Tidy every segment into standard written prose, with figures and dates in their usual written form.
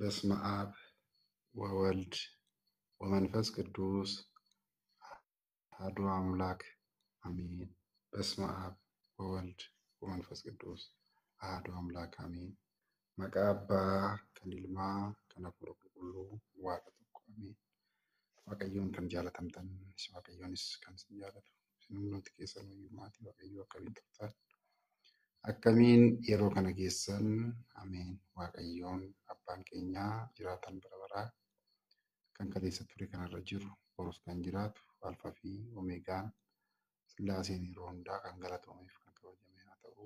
በስመ አብ ወወልድ ወመንፈስ ቅዱስ አሐዱ አምላክ አሜን። በስመ አብ ወወልድ ወመንፈስ ቅዱስ አሐዱ አምላክ አሜን። መቃ አbbaa kan ilmaa kan hafuura qulqulluu waaqa tokko ameen. Waaqayyoon kan jaalatamtan waaqayyoonis kan isin jaalatu isin hundumti keessan maatii waaqayyoo akkamiin turtan akkamiin yeroo kana keessan ameen. Waaqayyoon abbaan keenyaa jiraatan bara baraa kan kaleessa ture kanarra jiru borus kan jiraatu alfaa fi omeegaan sillaaseen yeroo hundaa kan galatoomeef kan kabajame haa ta'u.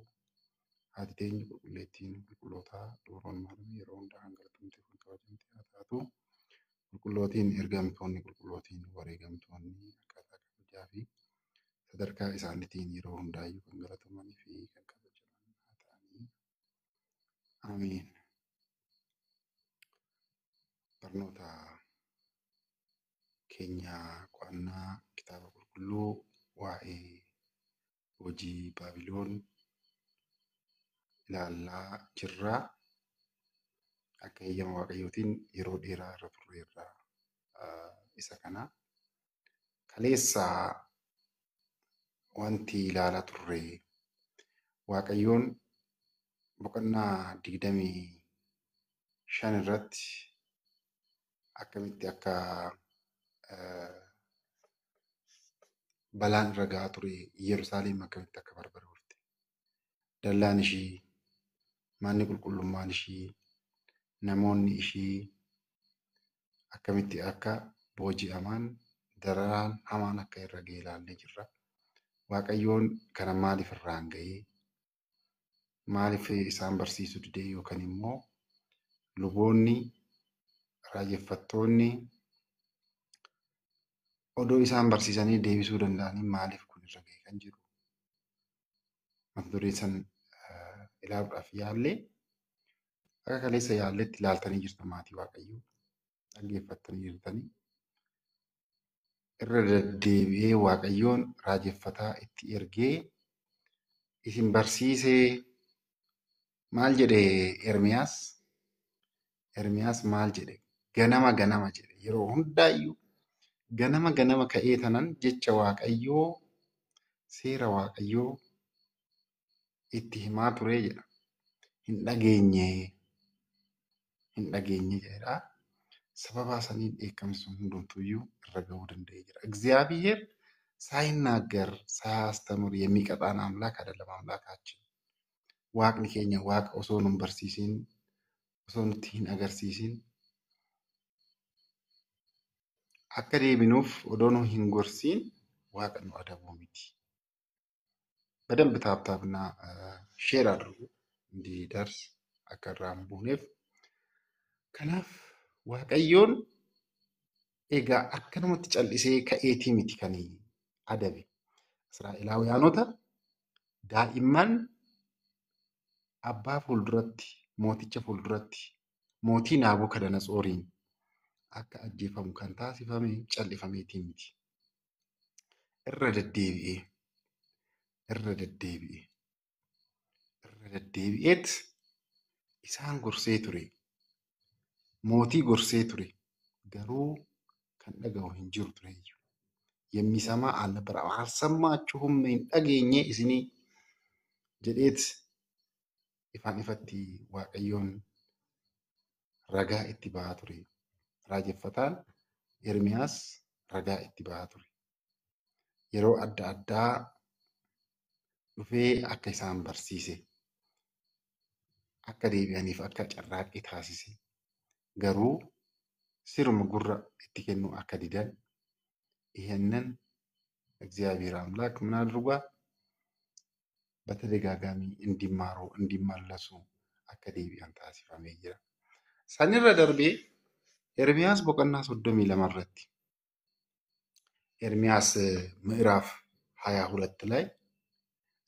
Haati teenya qulqulleettiin qulqullootaa dubaroon maalamii yeroo hundaa kan galatamte kan kabajamte haa taatu. Qulqullootiin ergamtoonni qulqullootiin wareegamtoonni akkaataa kabajaa fi sadarkaa isaaniitiin yeroo hundaayyuu kan galatamanii fi kan kabajaman haa ta'anii. Ameen. Barnoota keenya qo'annaa kitaaba qulqulluu waa'ee hojii Baabiloon ilaalaa jirra. Akka eeyyama waaqayyootiin yeroo dheeraa irra turreerra isa kana. Kaleessa wanti ilaalaa turre waaqayyoon boqonnaa 25 irratti akkamitti akka balaan irra gahaa ture Yerusaalem akkamitti akka barbadoofte dallaan ishii manni qulqullummaan ishii namoonni ishii akkamitti akka booji'aman dararaan hamaan akka irra ga'e ilaallee jirra. Waaqayyoon kana maaliif irraan ga'ee maaliif isaan barsiisuu didee yookaan immoo luboonni raajeffattoonni odoo isaan barsiisanii deebisuu danda'anii maaliif kun irra ga'e kan jiru mata dureen san ilaaluudhaaf yaallee akka kaleessa yaalletti ilaaltanii jirtu maatii waaqayyoo dhaggeeffattanii jirtanii irra deddeebi'ee waaqayyoon raajeffataa itti ergee isin barsiisee maal jedhe Ermiyaas maal jedhe ganama jedhe yeroo hundaayyuu ganama ka'ee tanan jecha waaqayyoo seera waaqayyoo itti himaa ture jedha. Hin dhageenye jedha. Sababa saniin dheekkamsi sun hundumtuuyyuu irra ga'uu danda'ee jira. እግዚአብሔር ሳይናገር ሳያስተምር የሚቀጣን አምላክ አይደለም አምላካችን። waaqni keenya waaqa osoo nun barsiisin osoo nutti hin agarsiisin akka deebinuuf odoo nu hin gorsiin waaqa nu adabuu miti. በደንብ ታብታብና ሼር አድርጉ እንዲደርስ akka irraa hin buuneef. Kanaaf waaqayyoon egaa akka namatti callisee ka'eetii miti kan adabe. Israa'elaawiyaanota daa'imman abbaa fuulduratti mooticha fuulduratti mootii Naabukadanatsoriin akka ajjeefamu kan taasifame callifameetii miti. Irra deddeebi'eet isaan gorsee ture. Mootii gorsee ture. Garuu kan dhaga'u hin jiru tureyyuu. የሚሰማ አልነበረም። አልሰማችሁም እንዳገኘ እስኒ jedheet ifaan ifatti waaqayyoon ragaa itti ba'aa ture. Raajeffataan Ermiyaas ragaa itti ba'aa ture. Yeroo adda addaa dhufee akka isaan barsiise akka deebi'aniif akka carraaqqii taasise garuu siruma gurra itti kennu akka didan ይሄንን እግዚአብሔር አምላክ ምን አድርጓል? በተደጋጋሚ እንዲማሩ እንዲመለሱ akka deebi'an taasifamee jira. Sanirra darbee Ermiyaas boqonnaa 32 irratti Ermiyaas ምዕራፍ 22 ላይ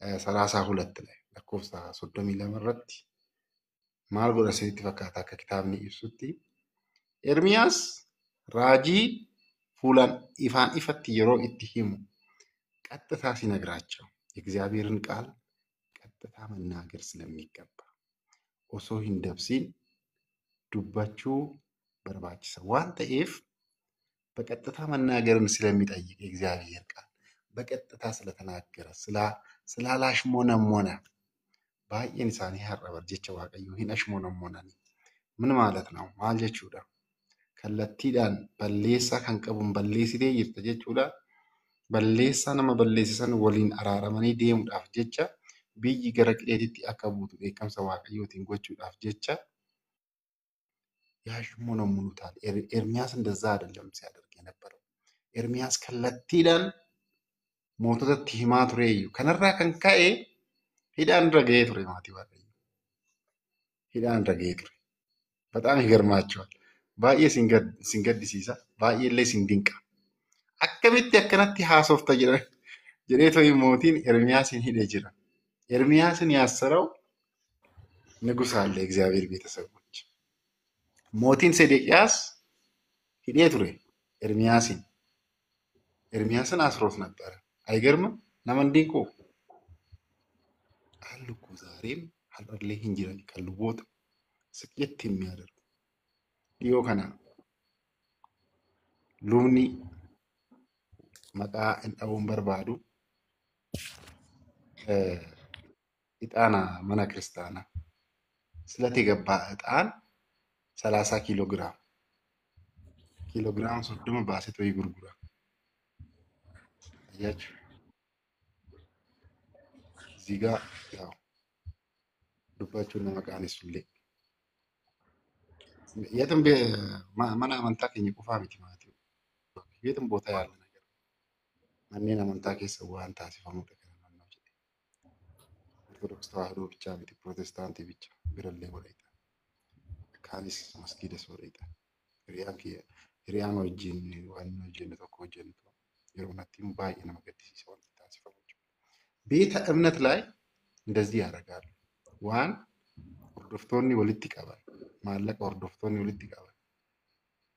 32 ላይ lakkoofsa 32 irratti maal godha isinitti fakkaata akka kitaabni ibsutti Ermiyaas raajii fuulaan ifaan ifatti yeroo itti himu ቀጥታ ሲነግራቸው የእግዚአብሔርን ቃል ቀጥታ መናገር ስለሚገባ ኦሶ ሂንደብሲን dubbachuu barbaachisa waan ta'eef በቀጥታ መናገርን ስለሚጠይቅ የእግዚአብሔር ቃል በቀጥታ ስለተናገረ ስላላሽሞነሞነ baay'een isaanii har'a jecha waaqayyoo hin ashmoonammoonani. ምን ማለት ነው? maal jechuudha? kallattiidhaan balleessaa kan qabuun balleessitee jirta jechuudha. Balleessaa nama balleessisan waliin araaramanii deemuudhaaf jecha biyyi gara qileetitti akka buutu beekamsa waaqayyootiin gochuudhaaf jecha ያሽሞነሙኑታል። ኤርሚያስ እንደዛ አይደለም ሲያደርግ የነበረው። ኤርሚያስ kallattiidhaan moototatti himaa tureeyyu. Kanarraa kan ka'e hidhaan irra ga'ee ture maatii waaqayyoo. Hidhaan irra ga'ee ture. Bexaam ይገርማቸዋል። baay'ee sin gaddisiisa. baay'ee illee sin dinqa. Akkamitti akkanatti haasofta jedhee to'i mootiin ኤርሚያስን hidhee jira. ኤርሚያስን ያሰረው ንጉሥ አለ የእግዚአብሔር ቤተሰቦች mootiin Sedeqiyaas hidhee ture ኤርሚያስን ኤርሚያስን አስሮት ነበረ። አይገርምም? nama እንዲንቁ አሉ እኮ ዛሬም har'allee hin jiran kan luboota siqetti የሚያደርጉ dhiyoo kana lubni maqaa hin dha'uun barbaadu ዕጣን mana kiristaanaa ስለቴ የገባ ዕጣን 30 ኪሎ ግራም ሶዶም ባሴቶ ይጉርጉራ አያችሁ። እዚህ ጋር ያው ዱባችሁን ለመቃነሱልኝ የትም ማና አመንታ ከኝ ቁፋ ሚቲ ማለት ነው። የትም ቦታ ያለ ነገር ማንኔን አመንታ ከሰው አንተ ሲፈሙ ተከራና ነው። ኦርቶዶክስ ተዋህዶ ብቻ ሚቲ ፕሮቴስታንት ብቻ ብረሌ ወላይታ ካኒስ መስጊደስ ወላይታ hiriyaan wajjin waan hojjennu tokko hojjennu yeroo nattiin baay'ee nama gaddisiisa wanti taasifamu jechuudha. ቤተ እምነት ላይ እንደዚህ ያደርጋሉ። ዋን ሆርዶፍቶኒ ወልቲ ቀባል ማለቀ ሆርዶፍቶኒ ወልቲ ቀባል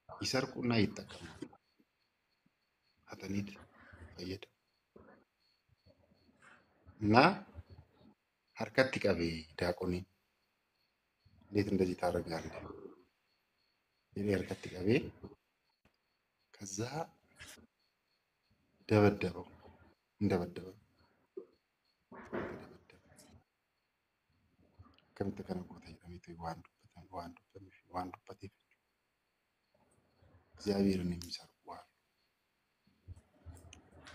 ይሰርቁና ይጠቀማሉ። አተኒት ፈየደ እና ሀርከት ቀቤ ዲያቆኒ እንዴት እንደዚህ ታደርጋለህ? የኔ ሀርከት ቀቤ ከዛ ደበደበው እንደበደበው ከምት ከነጎተ ይተሚቱ ዋንዱበት እግዚአብሔርን የሚሰርቁ አሉ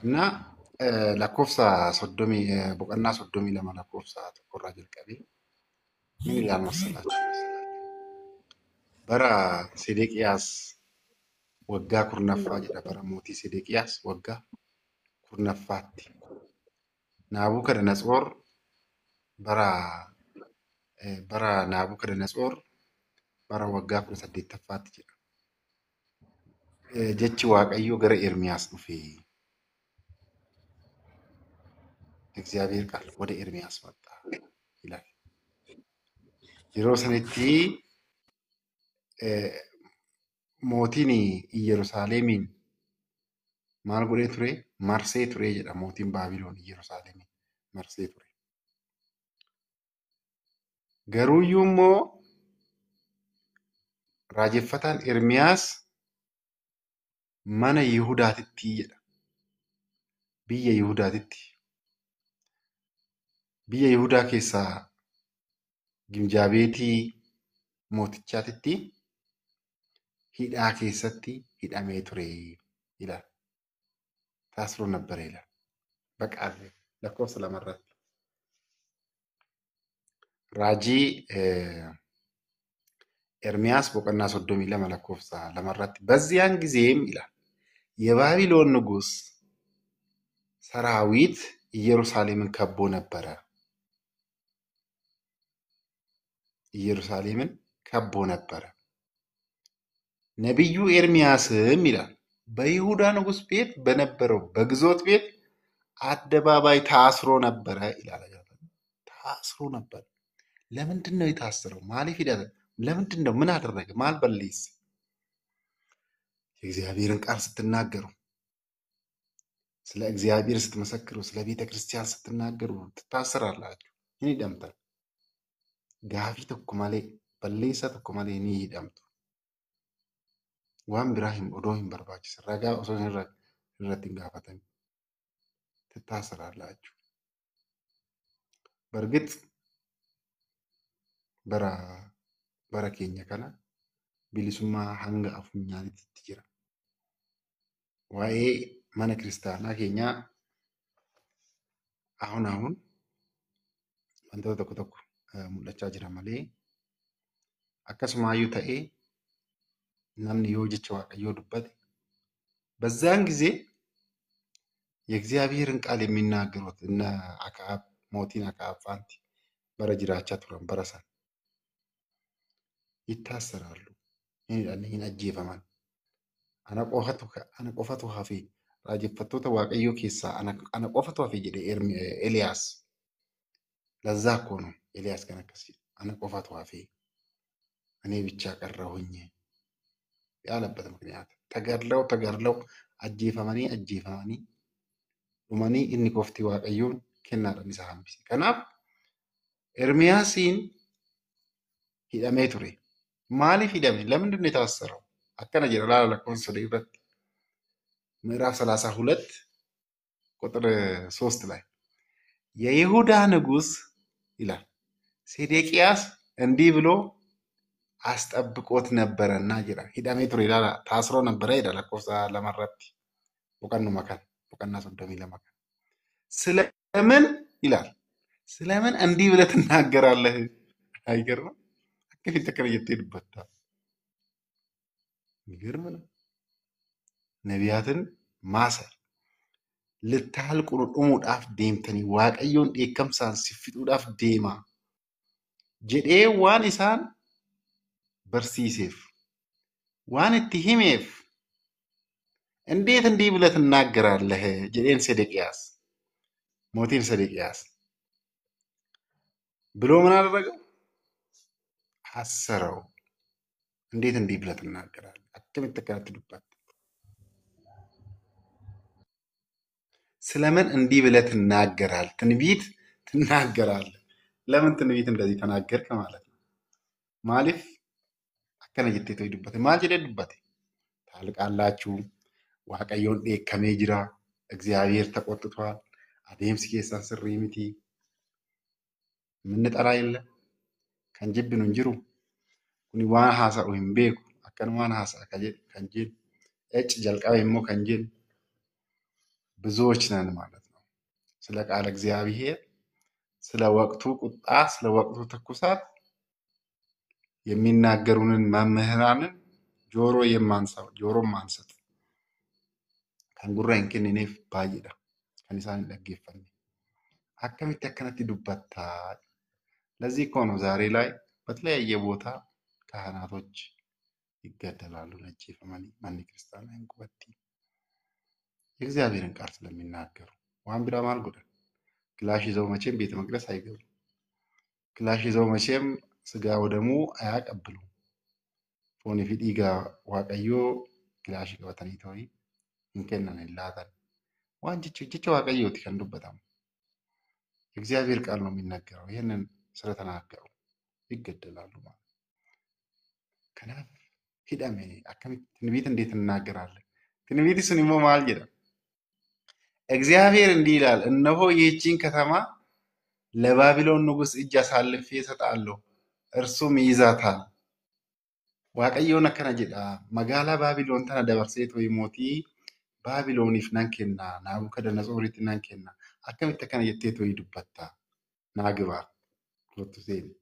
እና ለኮፍሳ ሶዶሚ ቦቀና ሶዶሚ ለማለኮፍሳ ተቆራ ጀልቀቤ ምን ይላል መሰላችሁ? በራ ሴዴቅያስ ወጋ ኩርነፋ ጀዳ በራ ሞቲ ሴዴቅያስ ወጋ ኩርነፋቲ ናቡከደነጾር bara Naabukadnezor bara waggaa 18ffaatti jedha. Jechi waaqayyoo gara Ermiyaas dhufe. እግዚአብሔር ቃል ወደ ኤርሚያስ መጣ ይላል። yeroo sanitti mootiin Yerusaalemiin maal godhee ture? Marsee ture jedha. Mootiin Baabiloon Yerusaalemiin marsee ture. Garuuyyuu immoo raajeffataan Ermiyaas mana Yihudaatitti jedha. Biyya Yihudaatitti. Biyya Yihudaa keessaa Gimjaabeetii mootichaatitti hidhaa keessatti hidhamee ture ilaala. Taasiruu nabbare ilaala. Baqaarree lakkoofsa lamarratti. Raajii ኤርሚያስ ቦቀና 32 ለኮፍሳ ለመራት በዚያን ጊዜም ይላል የባቢሎን ንጉስ ሰራዊት ኢየሩሳሌምን ከቦ ነበረ። ኢየሩሳሌምን ከቦ ነበረ። ነብዩ ኤርሚያስም ይላል በይሁዳ ንጉስ ቤት በነበረው በግዞት ቤት አደባባይ ታስሮ ነበረ ይላል። ታስሮ ነበር። ለምንድን ነው የታሰረው? ማለት ይላል ለምንድን ነው? ምን አደረገ? ማል በሊስ የእግዚአብሔርን ቃል ስትናገሩ፣ ስለ እግዚአብሔር ስትመሰክሩ፣ ስለ ቤተ ክርስቲያን ስትናገሩ ትታሰራላችሁ። ይሄ ደምታል ጋፊ ተኩ ማለ balleessa tokko malee ni hidhamtu. Waan biraa odoo hin barbaachisin ragaa osoo irratti hin gaafatamin ትታሰራላችሁ። በእርግጥ bara keenya kana bilisummaa hanga afunyaanitti jira. Waa'ee mana kiristaanaa keenyaa ahun wantoota tokko tokko mul'achaa jira malee akkasumaayyuu ta'ee namni yoo jecha Waaqayyoo dubbate በዛን ጊዜ የእግዚአብሔርን ቃል የሚናገሩት እነ አክዓብ ሞቲን አክዓብ ፋንቲ bara jiraachaa turan bara sana ይታሰራሉ hin ajjeefaman. Ana qofatu hafe raajeffattoota Waaqayyoo keessaa ana qofatu hafe jedhe Eliyaas. Lazzaa እኮ ነው ኤልያስ kan akkas jedhe ana qofatu hafe እኔ ብቻ ቀረሁኝ ያለበት ምክንያት ተገድለው ajjeefamanii dhumanii inni qofti Waaqayyoon kennaadhaan isa hambise. Kanaaf Ermiyaasiin hidhamee ture. Maaliif hidhame? ለምንድን ነው የታሰረው? akkana jedha laala lakkoofsa 3 irratti ምዕራፍ 32 ቁጥር 3 ላይ የይሁዳ ንጉሥ ይላል ሴዴቅያስ እንዲህ ብሎ አስጠብቆት ነበረና ይላል። ሂዳሜ ቱሬ ላላ ታስሮ ነበረ ይላል lakkoofsa 2 irratti boqonnaa 32 ስለምን ይላል ስለምን እንዲህ ብለህ ትናገራለህ? አይገርምም? akkamitti akkana jettee dubbatta? የሚገርም ነው። ነቢያትን ማሰር ልታልቁ dhumuudhaaf deemtanii Waaqayyoon dheekkamsaan si fixuudhaaf deema jedhee waan isaan barsiiseef waan itti himeef እንዴት እንዲህ ብለህ ትናገራለህ jedheen ሴዴቅያስ ሞቲን ሴዴቅያስ ብሎ ምን አደረገው? አሰረው። እንዴት እንዲህ ብለህ ትናገራለህ? akkamitti akkanatti dubbatta? ስለምን እንዲህ ብለህ ትናገራለህ? ትንቢት ትናገራለህ። ለምን ትንቢት እንደዚህ ተናገርክ ማለት ነው? ማሊፍ akkana jettee too dubbate maal jedhee dubbate? ታልቃላችሁ Waaqayyoon dheekkamee jira. እግዚአብሔር ተቆጥቷል. adeemsi keessan sirrii miti. ምንጠላ የለም kan jibbinu hin jiru. Kuni waan haasa'u hin beeku. Akkanumaan haasa'a kan jedhu ecci jalqabe immoo kan jedhu ብዙዎች ነን ማለት ነው። ስለ ቃለ እግዚአብሔር ስለ ወቅቱ ቁጣ ስለ ወቅቱ ትኩሳት የሚናገሩንን መምህራንን ጆሮ ማንሰጥ kan gurra hin kennineef baay'eedha. Kan isaan hin dhaggeeffanne. akkamitti akkanatti dubbattaa? ለዚህ እኮ ነው ዛሬ ላይ በተለያየ ቦታ ካህናቶች ይገደላሉ ነጭ ማን ክርስቲያን እንቁበቲ የእግዚአብሔርን ቃል ስለሚናገሩ ዋን ቢራ ማልጎዳል ክላሽ ይዘው መቼም ቤተ መቅደስ አይገቡም። ክላሽ ይዘው መቼም ስጋ ወደሙ አያቀብሉ ፎኒ ፊዲጋ ዋቀዮ ክላሽ ቀበተኒ ተወይ እንከናን ይላታል ዋን ጅች ዋቀዮት ከንዱበታም የእግዚአብሔር ቃል ነው የሚናገረው። ይሄንን ስለተናገሩ ይገደላሉ ማለት ከናፍ ሂዳሜ akkamitti ትንቢት እንዴት እናገራለን? ትንቢትስ ንሞ ማል ይላል እግዚአብሔር እንዲህ ይላል እነሆ ይህችን ከተማ ለባቢሎን ንጉሥ እጅ አሳልፌ እሰጣለሁ እርሱም ይይዛታል። Waaqayyoon akkana jedha magaalaa Baabiloon tana dabarsee too'i mootii Baabilooniif nan kenna Naabukadanatsoritti nan kenna. akkamitti akkana jettee too'i dubbatta? naagibaa kottu seeni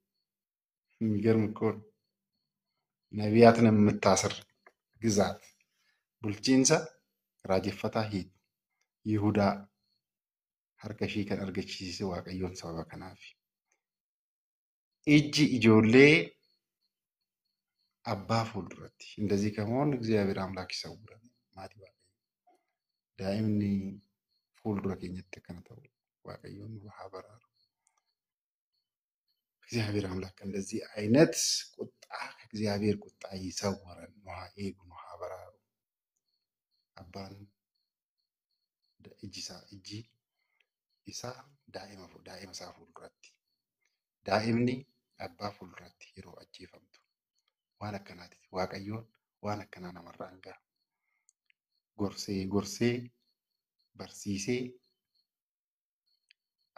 የሚገርም እኮ ነው። ነቢያትን የምታስር ግዛት ቡልቺንሳ raajeffataa hiit Yihudaa harka ishii kan argachiise Waaqayyoon sababa kanaaf. Iji ijoollee abbaa fuulduratti እንደዚህ ከመሆን እግዚአብሔር አምላክ ይሰውረን። ማቲ Waaqayyo daa'imni fuuldura keenyatti akkana ta'u Waaqayyoon nu haa baraaru። እግዚአብሔር አምላክ እንደዚህ አይነት ቁጣ ከእግዚአብሔር ቁጣ ይሰውረን። ነው ኤጉ ነው ሀበራሩ አባን እጂ ኢሳ ዳኢማ ሳ ፉልዱratti daa'imni abbaa fuulduratti yeroo ajjeefamtu waan akkanaati. Waaqayyoon waan akkanaa namarraan ga'a. Gorsee barsiisee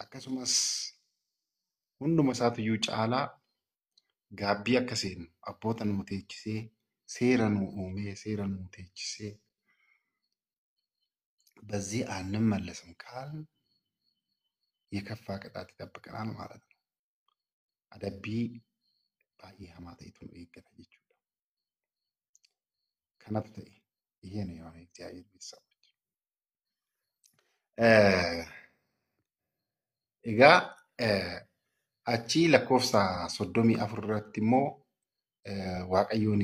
akkasumas hunduma isaatiyyuu caalaa gaabbii akka seenu abboota nu teechisee seera nu uumee seera nu teechisee በዚህ አንመለስም ካልን የከፋ ቅጣት ይጠብቀናል ማለት ነው። አደቢ baay'ee hamaa ta'etu nu eeggata jechuudha. Kanatu ta'e ይሄ ነው የሆነ እግዚአብሔር ቤተሰቦች። Egaa achi lakkoofsa 34 irratti immoo waaqayyoon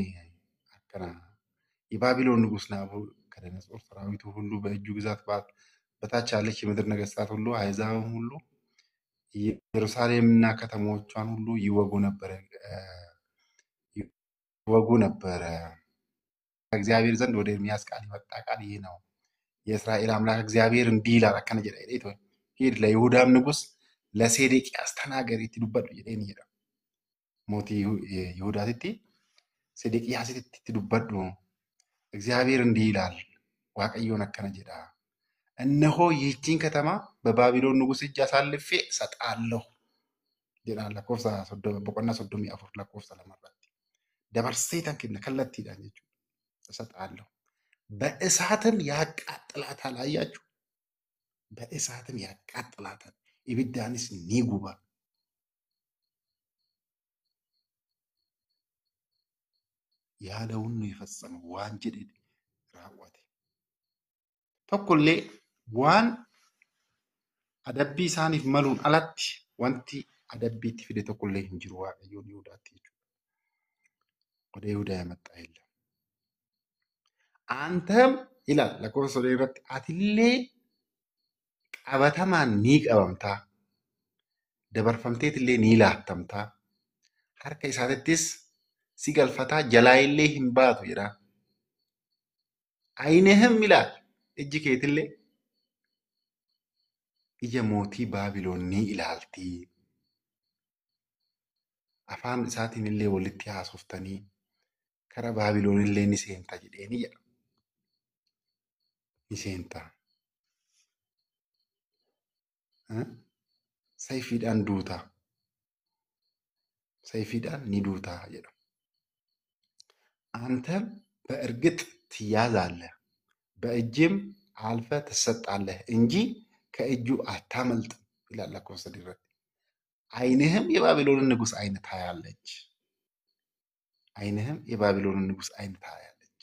akkana የባቢሎን ንጉሥ ናቡከደነፆር ሰራዊቱ ሁሉ በእጁ ግዛት በታች ያለች የምድር ነገሥታት ሁሉ አሕዛብም ሁሉ ኢየሩሳሌምና ከተሞቿን ሁሉ ይወጉ ነበረ። እግዚአብሔር ዘንድ ወደ ኤርምያስ ቃል የመጣ ቃል ይህ ነው። የእስራኤል አምላክ እግዚአብሔር እንዲህ ይላል አከነ ጀዳ ሂድ ለይሁዳም ንጉሥ ለሴዴቅያስ ተናገር itti dubbadhu jedheen jedha. Mootii Yihuudaatitti Sedeqiyaasitti itti dubbadhu. እግዚአብሔር እንዲህ ይላል waaqayyoon akkana jedha. እነሆ ይህችን ከተማ በባቢሎን ንጉሥ እጅ አሳልፌ እሰጣለሁ jedhaan lakkoofsa boqonnaa 34 lakkoofsa 2 irratti. Dabarsee tan kenna kallattiidhaan jechuudha. እሰጣለሁ በእሳትም ያቃጥላታል። አያችሁ፣ በእሳትም ያቃጥላታል ibidaanis ni guba. ያለውን ነው የፈጸመው waan jedhe raawwate. Tokkollee waan adabbii isaaniif maluun alatti wanti adabbiitti fide tokkollee hin jiru waaqayyoon Yihuudaatti jechuudha. ወደ ይሁዳ ያመጣ የለም። አንተም ይላል lakkoofsa 3 irratti atillee qabatamaan ni qabamtaa, dabarfamteetillee ni laattamtaa, harka isaatittis si galfataa, jalaa illee hin baatu jedha. Aynihim ይላል እጅ keetillee ija mootii Baabiloon ni ilaalti. Afaan isaatiin illee walitti haasoftanii kara Baabiloon illee ni seenta jedheeni jedha. Ni seenta. Sayfiidhaan duuta. Sayfiidhaan ni duuta jedha. አንተም በእርግጥ ትያዛለህ፣ በእጅም አልፈህ ትሰጣለህ እንጂ ከእጁ አታመልጥም ይላል lakkoofsa 3 irratti. ዓይንህም የባቢሎንን ንጉሥ ዓይን ታያለች። ዓይንህም የባቢሎንን ንጉሥ ዓይን ታያለች።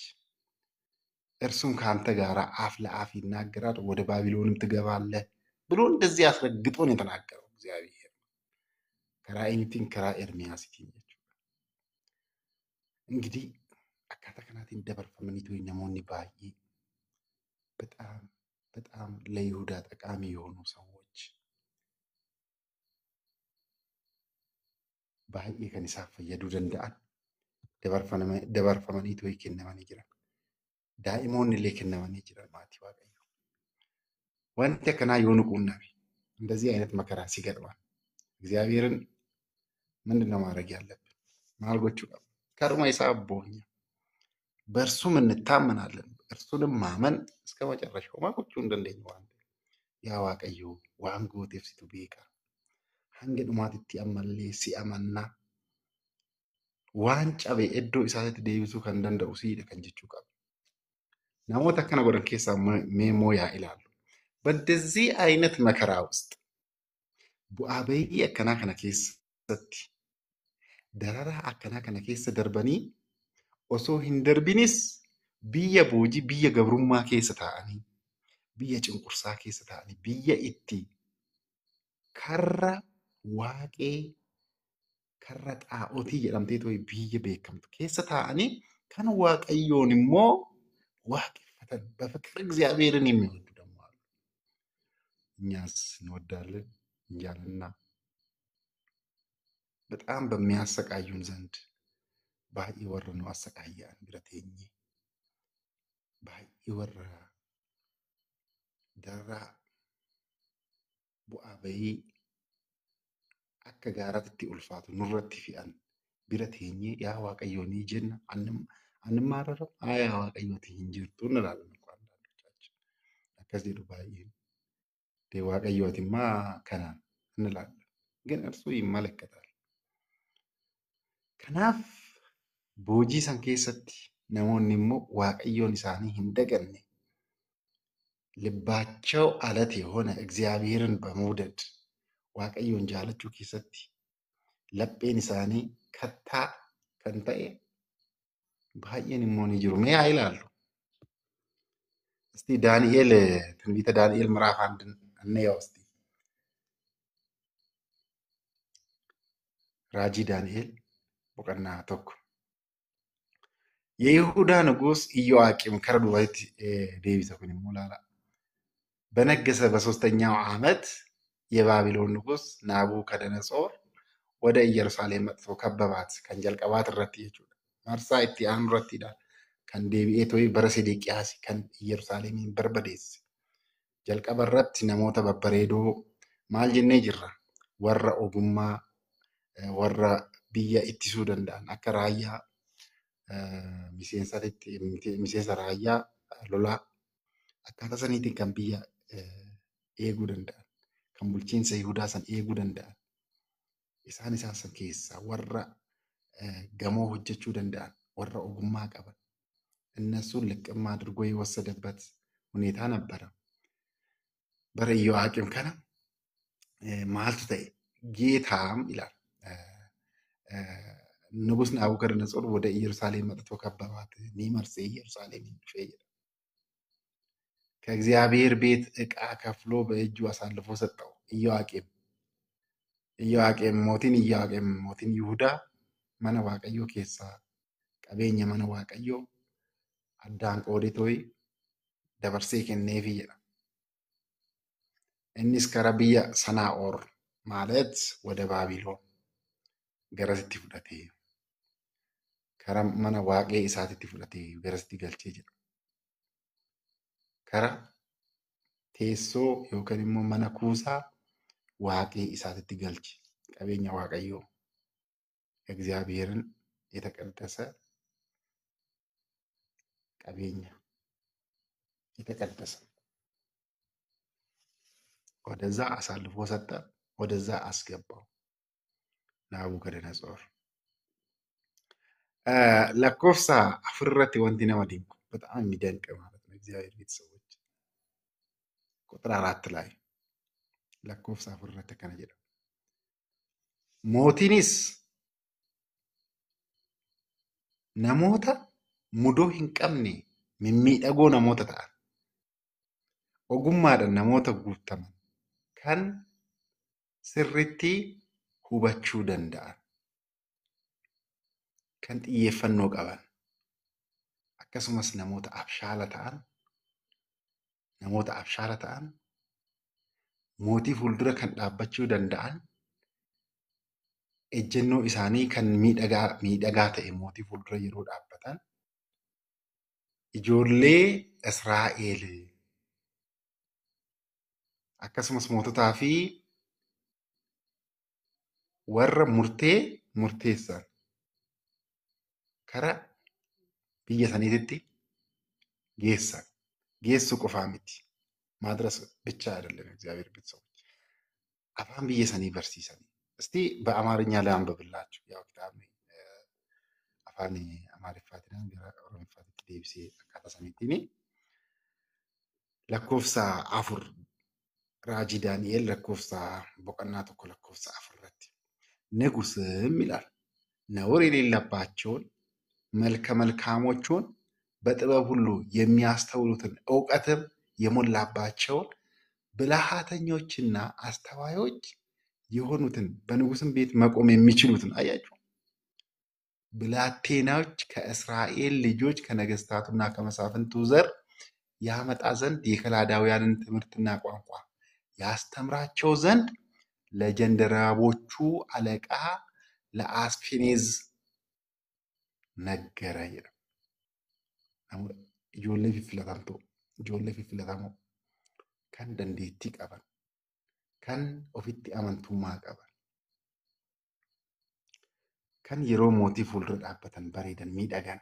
እርሱም ከአንተ ጋር አፍ ለአፍ ይናገራል፣ ወደ ባቢሎንም ትገባለህ ብሎ እንደዚህ አስረግጦ ነው የተናገረው እግዚአብሔር ከራእይቲን ከራ ኤርምያስቲን jechuudha. እንግዲህ akkaataa kanaatiin dabarfamaniitu namoonni baay'ee በጣም ለይሁዳ ጠቃሚ የሆኑ ሰዎች baay'ee kan isaaf fayyaduu danda'an dabarfamaniitu kennamanii jiran. Daa'imoonni illee kennamanii jiran maatii waaqayyo. Wanti akkanaa yoo nu quunname እንደዚህ አይነት መከራ ሲገጥማን እግዚአብሔርን ምንድን ነው ማድረግ ያለብን? ማልጎቹ ከርማ ሂሳብ ቦኛ በእርሱም እንታመናለን። እርሱንም ማመን እስከ መጨረሻው ማቆቹ እንደንደኝ ያ waaqayዮ waan gooteef situ beeka. Hanga dhumaatitti ammallee si amanna. Waan cabe iddoo isaatti deebisuu kan danda'u siidha kan jechuu qaba. Namoota akkana godhan keessaa meemoo yaa ilaallu. በእንደዚህ አይነት መከራ ውስጥ bu'aa bayii akkanaa kana keessatti dararaa akkanaa kana keessa darbanii osoo hin darbinis biyya boojii biyya gabrummaa keessa taa'anii biyya cunqursaa keessa taa'anii biyya itti karra waaqee karra xaa'otii jedhamtee to'e biyya beekamtu keessa taa'anii kan waaqayyoon immoo waaqeffatan በፍቅር እግዚአብሔርን የሚወዱ ደግሞ አሉ። እኛስ እንወዳለን እንጃልና በጣም በሚያሰቃዩን ዘንድ baay'ee warra nu asaqaayan bira teenye baay'ee warra dararaa bu'aa bayii akka gaaraatti ulfaatu nurratti fe'an bira teenyee yaa Waaqayyo ni jenna አንማረርም ያ Waaqayyooti hin jirtu እንላለን እኮ አንዳንዶቻችን akkas jedhu baay'een Waaqayyootimmaa kanaan እንላለን ግን እርሱ ይመለከታል. Kanaaf boojii san keessatti namoonni immoo Waaqayyoon isaanii hin daganne ልባቸው አለት የሆነ እግዚአብሔርን በመውደድ waaqayyoon jaalachuu keessatti lapheen isaanii kattaa kan ta'e baay'een immoo ni jiru. Mee haa ilaallu. እስቲ ዳንኤል ትንቢተ ዳንኤል ምዕራፍ 1 እንየው እስቲ። ራጂ ዳንኤል boqonnaa tokko. የይሁዳ ንጉሥ ኢዮአቄም ከረ ዱባይtti deebisa kun immoo laala. በነገሰ በሶስተኛው ዓመት የባቢሎን ንጉሥ ናቡከደነጾር ወደ ኢየሩሳሌም መጥቶ ከበባት kan jalqabaat irratti jechuudha. Marsaa itti aanu irrattidha. Kan deebi'ee to'ii bara Sedeqiyaas kan Yerusaalemiin barbadeesse. Jalqaba irratti namoota babbareedoo maal jennee jirra? Warra ogummaa warra biyya ittisuu danda'an akka raayyaa miseensa raayyaa lolaa akkaataa saniitiin kan biyya eeguu danda'an kan bulchiinsa Yihudaa san eeguu danda'an isaan san keessaa warra gamoo hojjechuu danda'an warra ogummaa qaban እነሱን ልቅም አድርጎ የወሰደበት ሁኔታ ነበረ። በኢዮአቄም ከነ ማልቱ ተይ ጌታም ይላል ንጉሥ ናቡከደነጾር ወደ ኢየሩሳሌም መጥቶ ከበባት ኒመርሴ ኢየሩሳሌምን ሸየ ከእግዚአብሔር ቤት ዕቃ ከፍሎ በእጁ አሳልፎ ሰጠው። ኢዮአቄም ሞቲን ይሁዳ መነ waaqayዮ ኬሳ ቀቤኛ መነ waaqayዮ addaan qoodee dabarsee kenneefii jedha. Innis kara biyya Sanaa'or ማለት ወደ ባቢሎን garasitti fudhatee kara mana waaqee isaatitti fudhatee garasitti galchee jedha. Kara teessoo yookaan immoo mana kuusaa waaqee isaatitti galche qabeenya waaqayyoo እግዚአብሔርን የተቀደሰ ቀቤኛ የተቀደሰ ወደዛ አሳልፎ ሰጠ፣ ወደዛ አስገባው ናቡከደነጾር። ለኮፍሳ አፍረት ወንቲ ነማ ዲንኩ በጣም የሚደንቅ ማለት ነው። እግዚአብሔር ቤተሰቦች ቁጥር 4 ላይ ለኮፍሳ አፍረት ከነጀ ሞቲኒስ ነሞታ mudoo hin qabne mimmiidhagoo namoota ta'an ogummaadhaan namoota guutaman kan sirriitti hubachuu danda'an kan xiyyeeffannoo qaban akkasumas namoota abshaala ta'an mootii fuuldura kan dhaabbachuu danda'an ejjennoo isaanii kan miidhagaa ta'e mootii fuuldura yeroo dhaabbatan ijoollee Israa'el akkasumas moototaa fi warra murteessan kara biyya saniititti geessu qofaa miti ማድረስ ብቻ አይደለም እግዚአብሔር ቤተሰቦች አፋን ብዬ ሰኒ በርሲሰኒ እስቲ በአማርኛ ላንብብላችሁ። ያው ክታብ አፋን አማርፋትና ኦሮምፋት ዴብሴ አካታ ሰኒቲኒ ለኮፍሳ አፉር ራጂ ዳንኤል ለኮፍሳ ቦቀና ተኮ ለኮፍሳ አፉረት ንጉስም ይላል ነውር የሌለባቸውን መልከ መልካሞቹን በጥበብ ሁሉ የሚያስተውሉትን ዕውቀትም የሞላባቸውን ብልሃተኞችና አስተዋዮች የሆኑትን በንጉስም ቤት መቆም የሚችሉትን አያችሁ ብላቴናዎች ከእስራኤል ልጆች ከነገስታቱና ከመሳፍንቱ ዘር ያመጣ ዘንድ የከላዳውያንን ትምህርትና ቋንቋ ያስተምራቸው ዘንድ ለጀንደረቦቹ አለቃ ለአስፔኔዝ ነገረ ይላል። ijoollee fiffilatamoo kan dandeettii qaban kan ofitti amantummaa qaban kan yeroo mootii fuuldura dhaabbatan bareedan miidhagan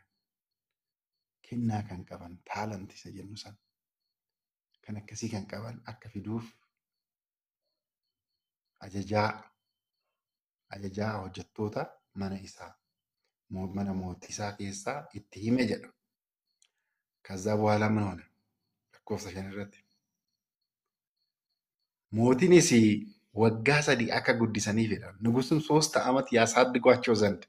kennaa kan qaban taalantii isa jennu san kan akkasii kan qaban akka fiduuf ajajaa hojjettoota mana isaa mana mootii isaa keessaa itti hime jedha. ከዛ በኋላ ምን ሆነ? lakkoofsa 5 irratti mootiinis waggaa 3 akka guddisaniifidha. Nugusun 3 ዓመት ያሳድጓቸው ዘንድ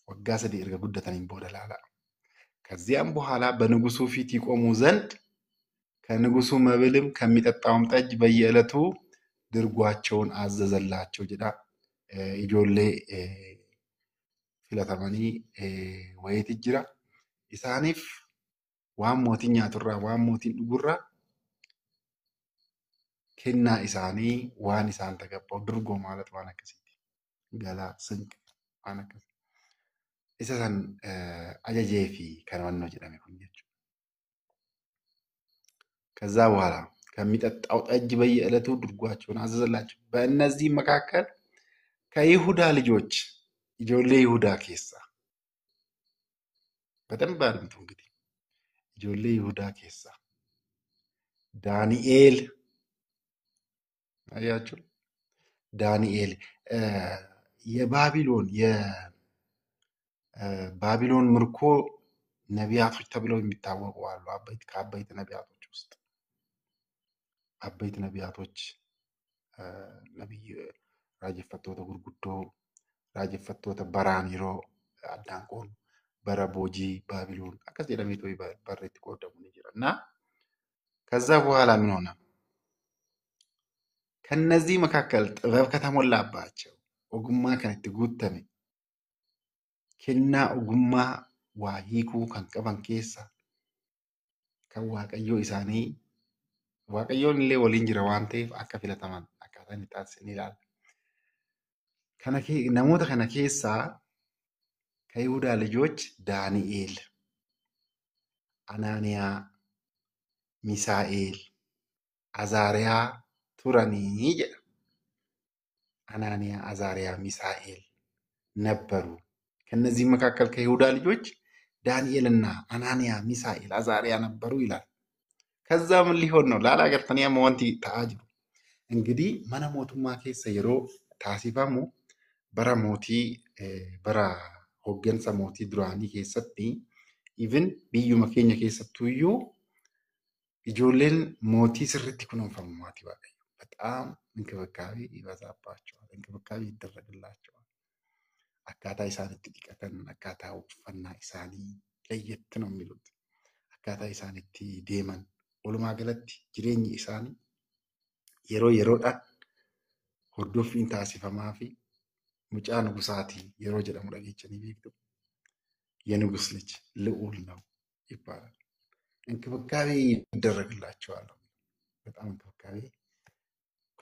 waggaa 3 erga guddataniin booda laala. ከዚያም በኋላ በንጉሱ ፊት ይቆሙ ዘንድ ከንጉሱ መብልም ከሚጠጣውም ጠጅ በየዕለቱ ድርጓቸውን አዘዘላቸው ጅዳ ijoollee filatamanii wayiiti jira. Isaaniif waan mootiin nyaaturraa waan mootiin dhugurraa kennaa isaanii waan isaan tagabba'u durgoo ማለት waan akkasiiti. Galaa sinq waan akkasii. Isa san ajajee fi kan wannoo jedhame kun jechuudha. ከዛ በኋላ ከሚጠጣው ጠጅ በየዕለቱ ድርጓቸውን አዘዘላቸው። በእነዚህ መካከል ከይሁዳ ልጆች ijoollee Yihudaa keessaa በደንብ አድምጡ እንግዲህ ijoollee Yihudaa keessaa ዳንኤል አያችሁ ዳንኤል የባቢሎን ምርኮ ነቢያቶች ተብለው የሚታወቁ አሉ። ከአበይት ነቢያቶች ውስጥ አበይት ነቢያቶች ነቢይ raajeffattoota gurguddoo raajeffattoota baraan yeroo addaan qoonu bara boojii baabiloon akkas jedhamee to'ii barreetti qoodamu ni jira እና ከዛ በኋላ ምን ሆነ? ከነዚህ መካከል ጥበብ ከተሞላባቸው ኦጉማ ከነቲ ጉተሜ kennaa ogummaa waa hiikuu kan qaban keessa kan waaqayyoo isaanii waaqayyoon illee waliin jira waan ta'eef akka filataman akkaataa inni taasisan ilaalla. namoota kana keessaa ከይሁዳ ልጆች ዳንኤል፣ አናንያ፣ ሚሳኤል፣ አዛሪያ ቱረኒ jedha. አናንያ፣ አዛሪያ፣ ሚሳኤል ነበሩ። ከነዚህ መካከል ከይሁዳ ልጆች ዳንኤልና አናንያ፣ ሚሳኤል፣ አዛሪያ ነበሩ ይላል። ከዛ ምን ሊሆን ነው? ላላገርተንያ መወንቲ ተአጅሩ እንግዲህ መነ ሞቱማ ኬሰ የሮ ታሲፋሙ bara mootii bara hooggansa mootii duraanii keessatti even biyyuma keenya keessattuu iyyuu ijoolleen mootii sirriitti kunuunfamu maatii waaqayyo በጣም እንክብካቤ ይበዛባቸዋል፣ እንክብካቤ ይደረግላቸዋል። akkaataa isaan itti dhiqatan akkaataa uffannaa isaanii ለየት ነው የሚሉት akkaataa isaan itti deeman walumaa galatti jireenyi isaanii yeroo yeroodhaan hordoffiin taasifamaa fi ሙጫ ንጉሳቲ የሮ ጀደሙ dhageechanii beektu የንጉስ ልጅ ልዑል ነው ይባላል። እንክብካቤ ይደረግላቸዋል። በጣም እንክብካቤ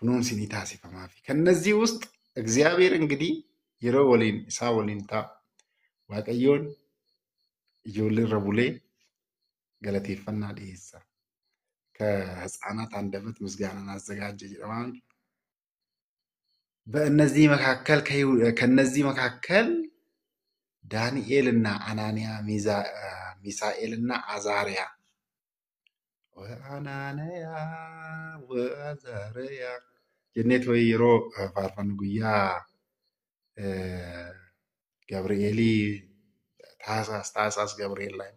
ኩኖንሲኒ ታሲፈማፊ ከነዚህ ውስጥ እግዚአብሔር እንግዲህ የሮ ወሊን ኢሳ ወሊንታ waaqayyoon ijoollee ረቡሌ ገለቴፈና ዲሳ ከህፃናት አንደበት ምስጋናን አዘጋጀ ጀደማን በእነዚህ መካከል ከነዚህ መካከል ዳንኤልና አናንያ፣ ሚሳኤልና አዛሪያ ወአናንያ ወአዛሪያ ጀኔት ወይ የሮ ፋርፋን ጉያ ገብርኤሊ ታሳስ ገብርኤል ላይ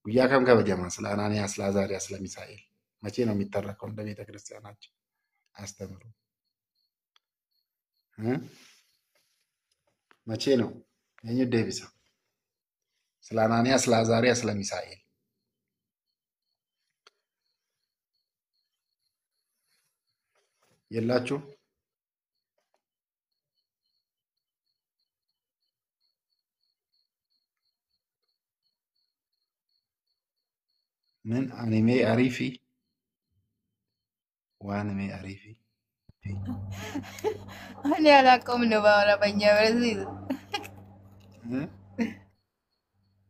ጉያ ከም ከበጀማ ስለ አናንያ፣ ስለ አዛሪያ፣ ስለ ሚሳኤል መቼ ነው የሚተረከው? እንደ ቤተ ክርስቲያናችን አስተምሩ መቼ ነው የኛ ዴቪሳ? ስለ አናንያ፣ ስለ አዛሪያ፣ ስለ ሚሳኤል የላችሁ? ምን አኒሜ አሪፊ ዋንሜ አሪፊ እኔ አላውቀውም ነው በአረበኛ በዚህ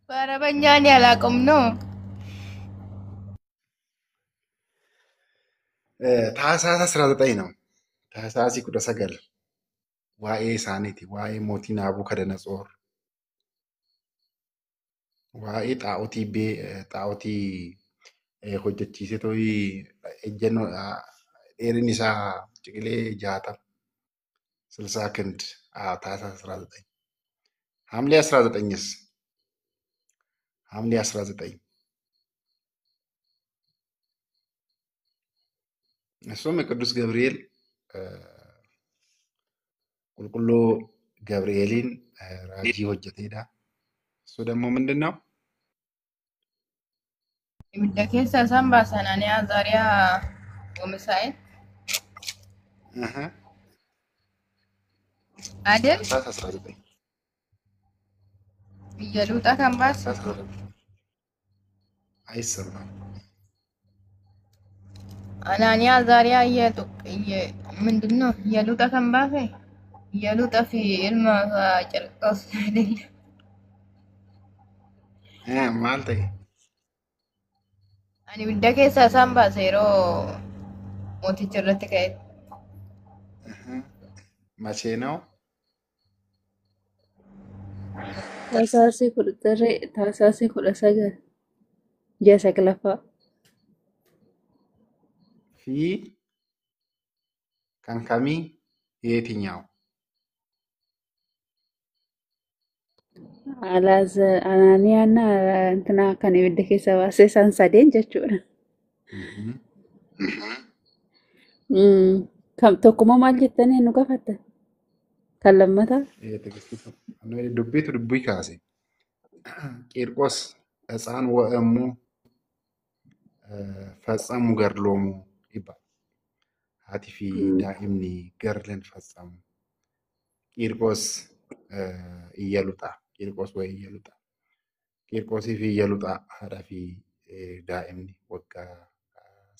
በአረበኛ እኔ አላውቀውም ነው። ታህሳስ 19 ነው። ታህሳስ 19 waa'ee isaaniiti, waa'ee mootii Naabukadnetsoor, waa'ee xaa'otii hojjechiisee tooyi ejjennoo dheerinni isaa ciqilee 60 60 ክንድ ታኅሳስ 19 ሐምሌ 19ስ ሐምሌ 19 እሱም የቅዱስ ገብርኤል ቁልቁሎ ገብርኤልን ራጂ hojjeteedha. እሱ ደግሞ ምንድን ነው? ibidda keessa isaan baasan ani Azaariyaa Oomisaa'el Adel ታኅሳስ 19 biyya luuxaa kan baase አይሰማም። Anaanii Azaariyaa ምንድን ነው የሉጣ kan baase የሉጣ fi ilma ጨርቆስ አይደለም maal ta'e? ani ibidda keessa isaan baase yeroo mooticha irratti ka'e መቼ ነው? ታኅሳስ 19 ji'a 9ffaa fi kan kamii የየትኛው? Anaaniyaanna intina kan ibidda keessa baase isaan sadeen jechuudha. Tokkummaa maal jettanii nu gaafattan? Kan lammataa? dubbiitu dubbii kaase. ቂርቆስ ሕፃን ወእሙ ፈጸሙ ገድሎሙ ይባላል። haati fi daa'imni garlan ፈጸሙ ቂርቆስ iyyaluxa. ቂርቆስ ወይ iyyaluxa. ቂርቆsii fi iyyaluxa haadhaa fi daa'imni waggaa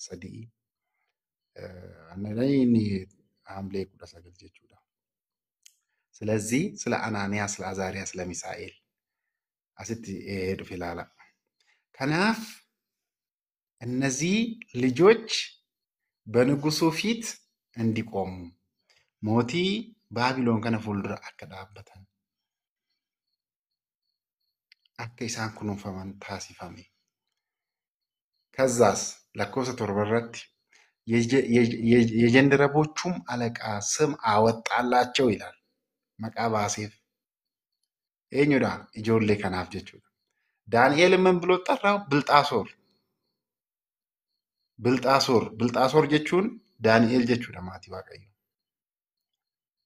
3 inni ሐምሌ 19 jechuudha. ስለዚህ ስለ አናንያ፣ ስለ አዛሪያ፣ ስለ ሚሳኤል asitti dhufe ilaala. Kanaaf እነዚህ ልጆች በንጉሱ ፊት እንዲቆሙ mootii Baabiloon kana fuuldura akka dhaabbatan akka isaan kunuunfaman taasifame. ከዛስ lakkoofsa 7 irratti የጀንደረቦቹም አለቃ ስም አወጣላቸው ይላል። maqaa baaseef eenyudha? ijoollee kanaaf jechuudha. ዳንኤል ምን ብሎ ጠራው? ብልጣሶር። ብልጣሶር jechuun ዳንኤል jechuudha maatii waaqayyo.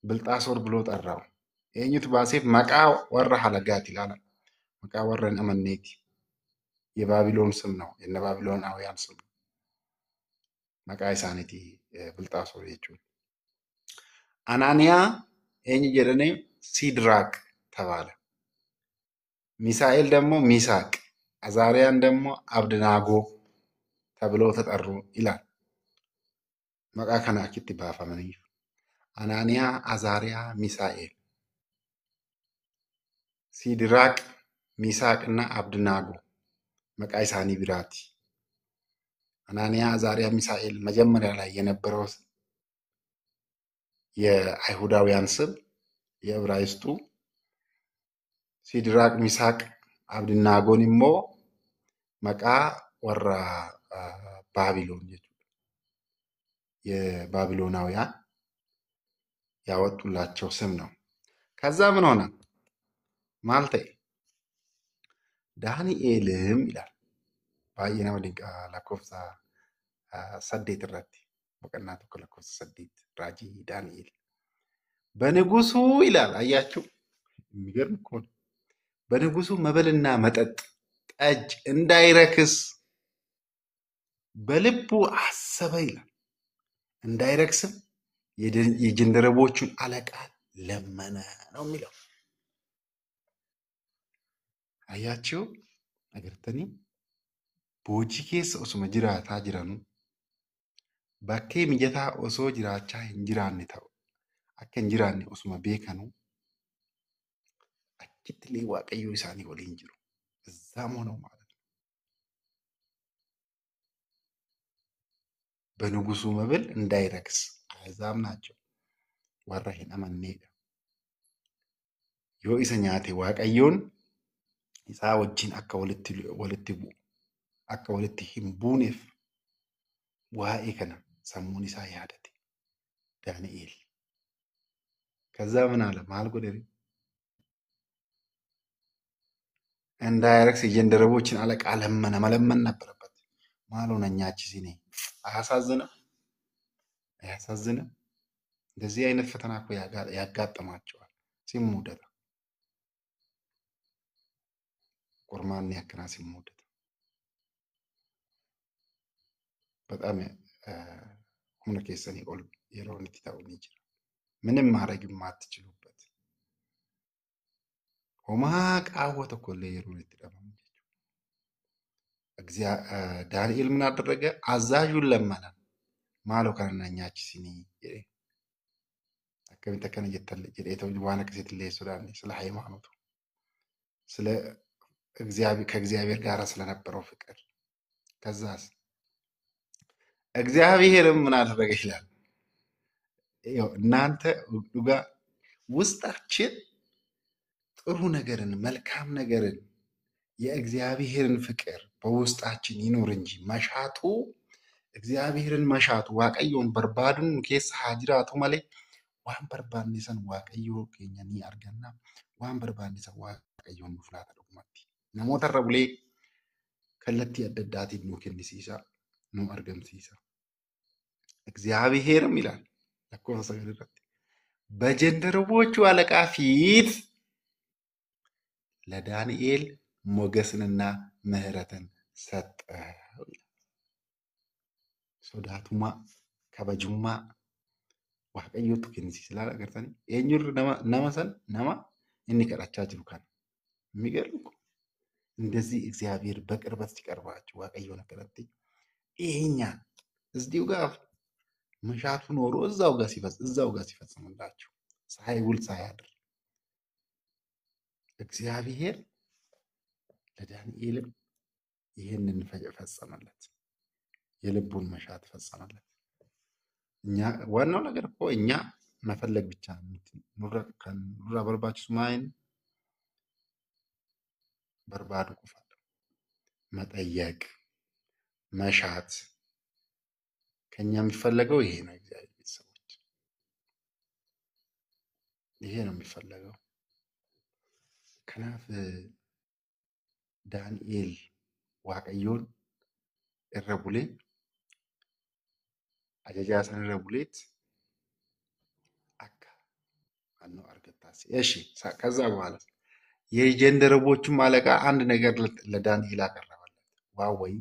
ብልጣሶር ብሎ ጠራው። eenyutu baaseef? maqaa warra halagaati ilaala. maqaa warra hin amanneeti. የባቢሎን ስም ነው። የነ ባቢሎናውያን ስም ነው። maqaa isaaniiti ብልጣሶር jechuudha. አናንያ eenyu jedhanii ሲድራቅ ተባለ። ሚሳኤል ደግሞ ሚሳቅ፣ አዛሪያን ደግሞ አብድናጎ ተብለው ተጠሩ ይላል። መቃ ከና አኪት ባፈመኒ አናንያ፣ አዛሪያ፣ ሚሳኤል፣ ሲድራቅ፣ ሚሳቅ እና አብድናጎ መቃ ኢሳኒ ቢራቲ። አናንያ፣ አዛሪያ፣ ሚሳኤል መጀመሪያ ላይ የነበረው የአይሁዳውያን ስም የዕብራይስጡ፣ ሲድራቅ፣ ሚሳቅ፣ አብድናጎን ሞ መቃ ወራ ባቢሎን jechuudha. የባቢሎናውያን ያወጡላቸው ስም ነው። ከዛ ምን ሆነ? ማልተ ዳንኤልም ይላል ባየነ ወዲንቃ ለኮፍሳ ሰዴት ረት በቀናቱ ከለኮፍሳ ሰዴት ራጂ ዳንኤል በንጉሱ ይላል። አያችሁ የሚገርም እኮ ነው። በንጉሱ መበልና መጠጥ ጠጅ እንዳይረክስ በልቡ አሰበ ይላል። እንዳይረክስም የጀንደረቦቹን አለቃ ለመነ ነው የሚለው። አያችሁ አገርተኒ ቦጂ ኬስ ኦሱመ ጅራታ ጅራኑ ባኬ ሚጀታ ኦሶ ጅራቻ እንጅራን ተው አከ እንጅራን ኦሱመ ቤከኑ አኪትሊ ዋቀዩ ኢሳኒ ወሊን ጅሩ እዛም ሆነው ማለት ነው። በንጉሱ መብል እንዳይረክስ አሕዛብ ናቸው። ወራ ሂን አመኔ yoo isa nyaate waaqayyoon isaa wajjin akka walitti bu'u akka walitti hin buuneef waa'ee kana sammuun isaa yaadate ዳንኤል። ከዛ ምን አለ መሀል ጎደሬ እንዳያረክስ የጀንደረቦችን አለቃ ለመነ። መለመን ነበረበት። መሀል ሆነኛች ሲኔ አያሳዝንም? አያሳዝንም? እንደዚህ አይነት ፈተና እኮ ያጋጥማቸዋል። ሲሙደታ ቁርማን ያከና ሲሙደታ በጣም ሁምነ ኬሰን ይቆል የሮን ትታውኒ ይችላል። ምንም ማድረግ የማትችሉበት ሆማ ቃወተ ኮለ የሮን ትደማም ዳንኤል ምን አደረገ? አዛዡን ለመነ። ማሎ ከነኛች ሲኒ አከሚተ ከነ ጀተል ዋና ከሴት ላይ ሱዳን ስለ ሃይማኖቱ ስለ ከእግዚአብሔር ጋር ስለነበረው ፍቅር ከዛስ እግዚአብሔርም ምን አደረገ ይላል። እናንተ ጋር ውስጣችን ጥሩ ነገርን መልካም ነገርን የእግዚአብሔርን ፍቅር በውስጣችን ይኖር እንጂ መሻቱ እግዚአብሔርን መሻቱ ዋቀዮን በርባዱን ኬስ ሀጅራቱ ማለ ዋን በርባንሰን ዋቀዮ ከኛኒ አርገና ዋን በርባንሰን ዋቀዮን ፍላታ ዶክማቲ ነሞተ ረቡሌ ከለቲ አደዳቲ ነው ከንሲሳ ነው አርገምሲሳ እግዚአብሔርም ይላል ለኮሰ ሰገደት በጀንደረቦቹ አለቃ ፊት ለዳንኤል ሞገስንና ምህረትን ሰጠው። ሶዳቱማ ከበጁማ ዋቀዮቱ ከንሲሳ ላገርታኒ ኤኙር ነማሰን ነማ እኒ ከራቻ ጅሩ ካን የሚገርም እንደዚህ እግዚአብሔር በቅርበት ሲቀርባችሁ ዋቀዮ ነገረቲ ይሄኛ እዚሁ ጋር መሻቱ ኖሮ እዛው ጋር ሲፈጽምላችሁ ሳይውል ሳያድር እግዚአብሔር ለዳንኤልም ይሄንን ፈጸመለት። የልቡን መሻት ፈጸመለት። እኛ ዋናው ነገር እኮ እኛ መፈለግ ብቻ ኑራ በርባችሁ ማይን በርባዱ ቁፋል መጠየቅ መሻት ከኛ የሚፈለገው ይሄ ነው። እግዚአብሔር ቤተሰቦች ይሄ ነው የሚፈለገው። ከናፍ ዳንኤል ዋቀዮን እረቡሌ አጃጃሰን ረቡሌት አካ አኖ አርገታሲ እሺ። ከዛ በኋላ የጀንደረቦቹም አለቃ አንድ ነገር ለዳንኤል አቀረበለት። ዋወይ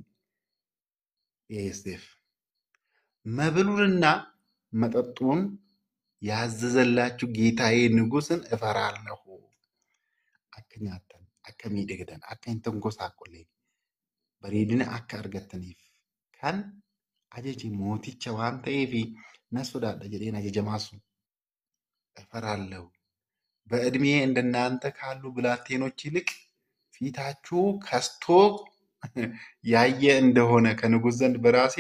ኤስኤፍ መብሉንና መጠጡን ያዘዘላችሁ ጌታዬ ንጉስን እፈራለሁ። አከኛተን አከሚደገደን አከንተን ጎሳቆሌ በሬድነ አከ አርገተኒፍ ካን አጀጂ ሞቲቻ ዋንተይፊ ነሱዳደ ጀዴና ጀማሱ እፈራለሁ። በእድሜ እንደናንተ ካሉ ብላቴኖች ይልቅ ፊታችሁ ከስቶ ያየ እንደሆነ ከንጉስ ዘንድ በራሴ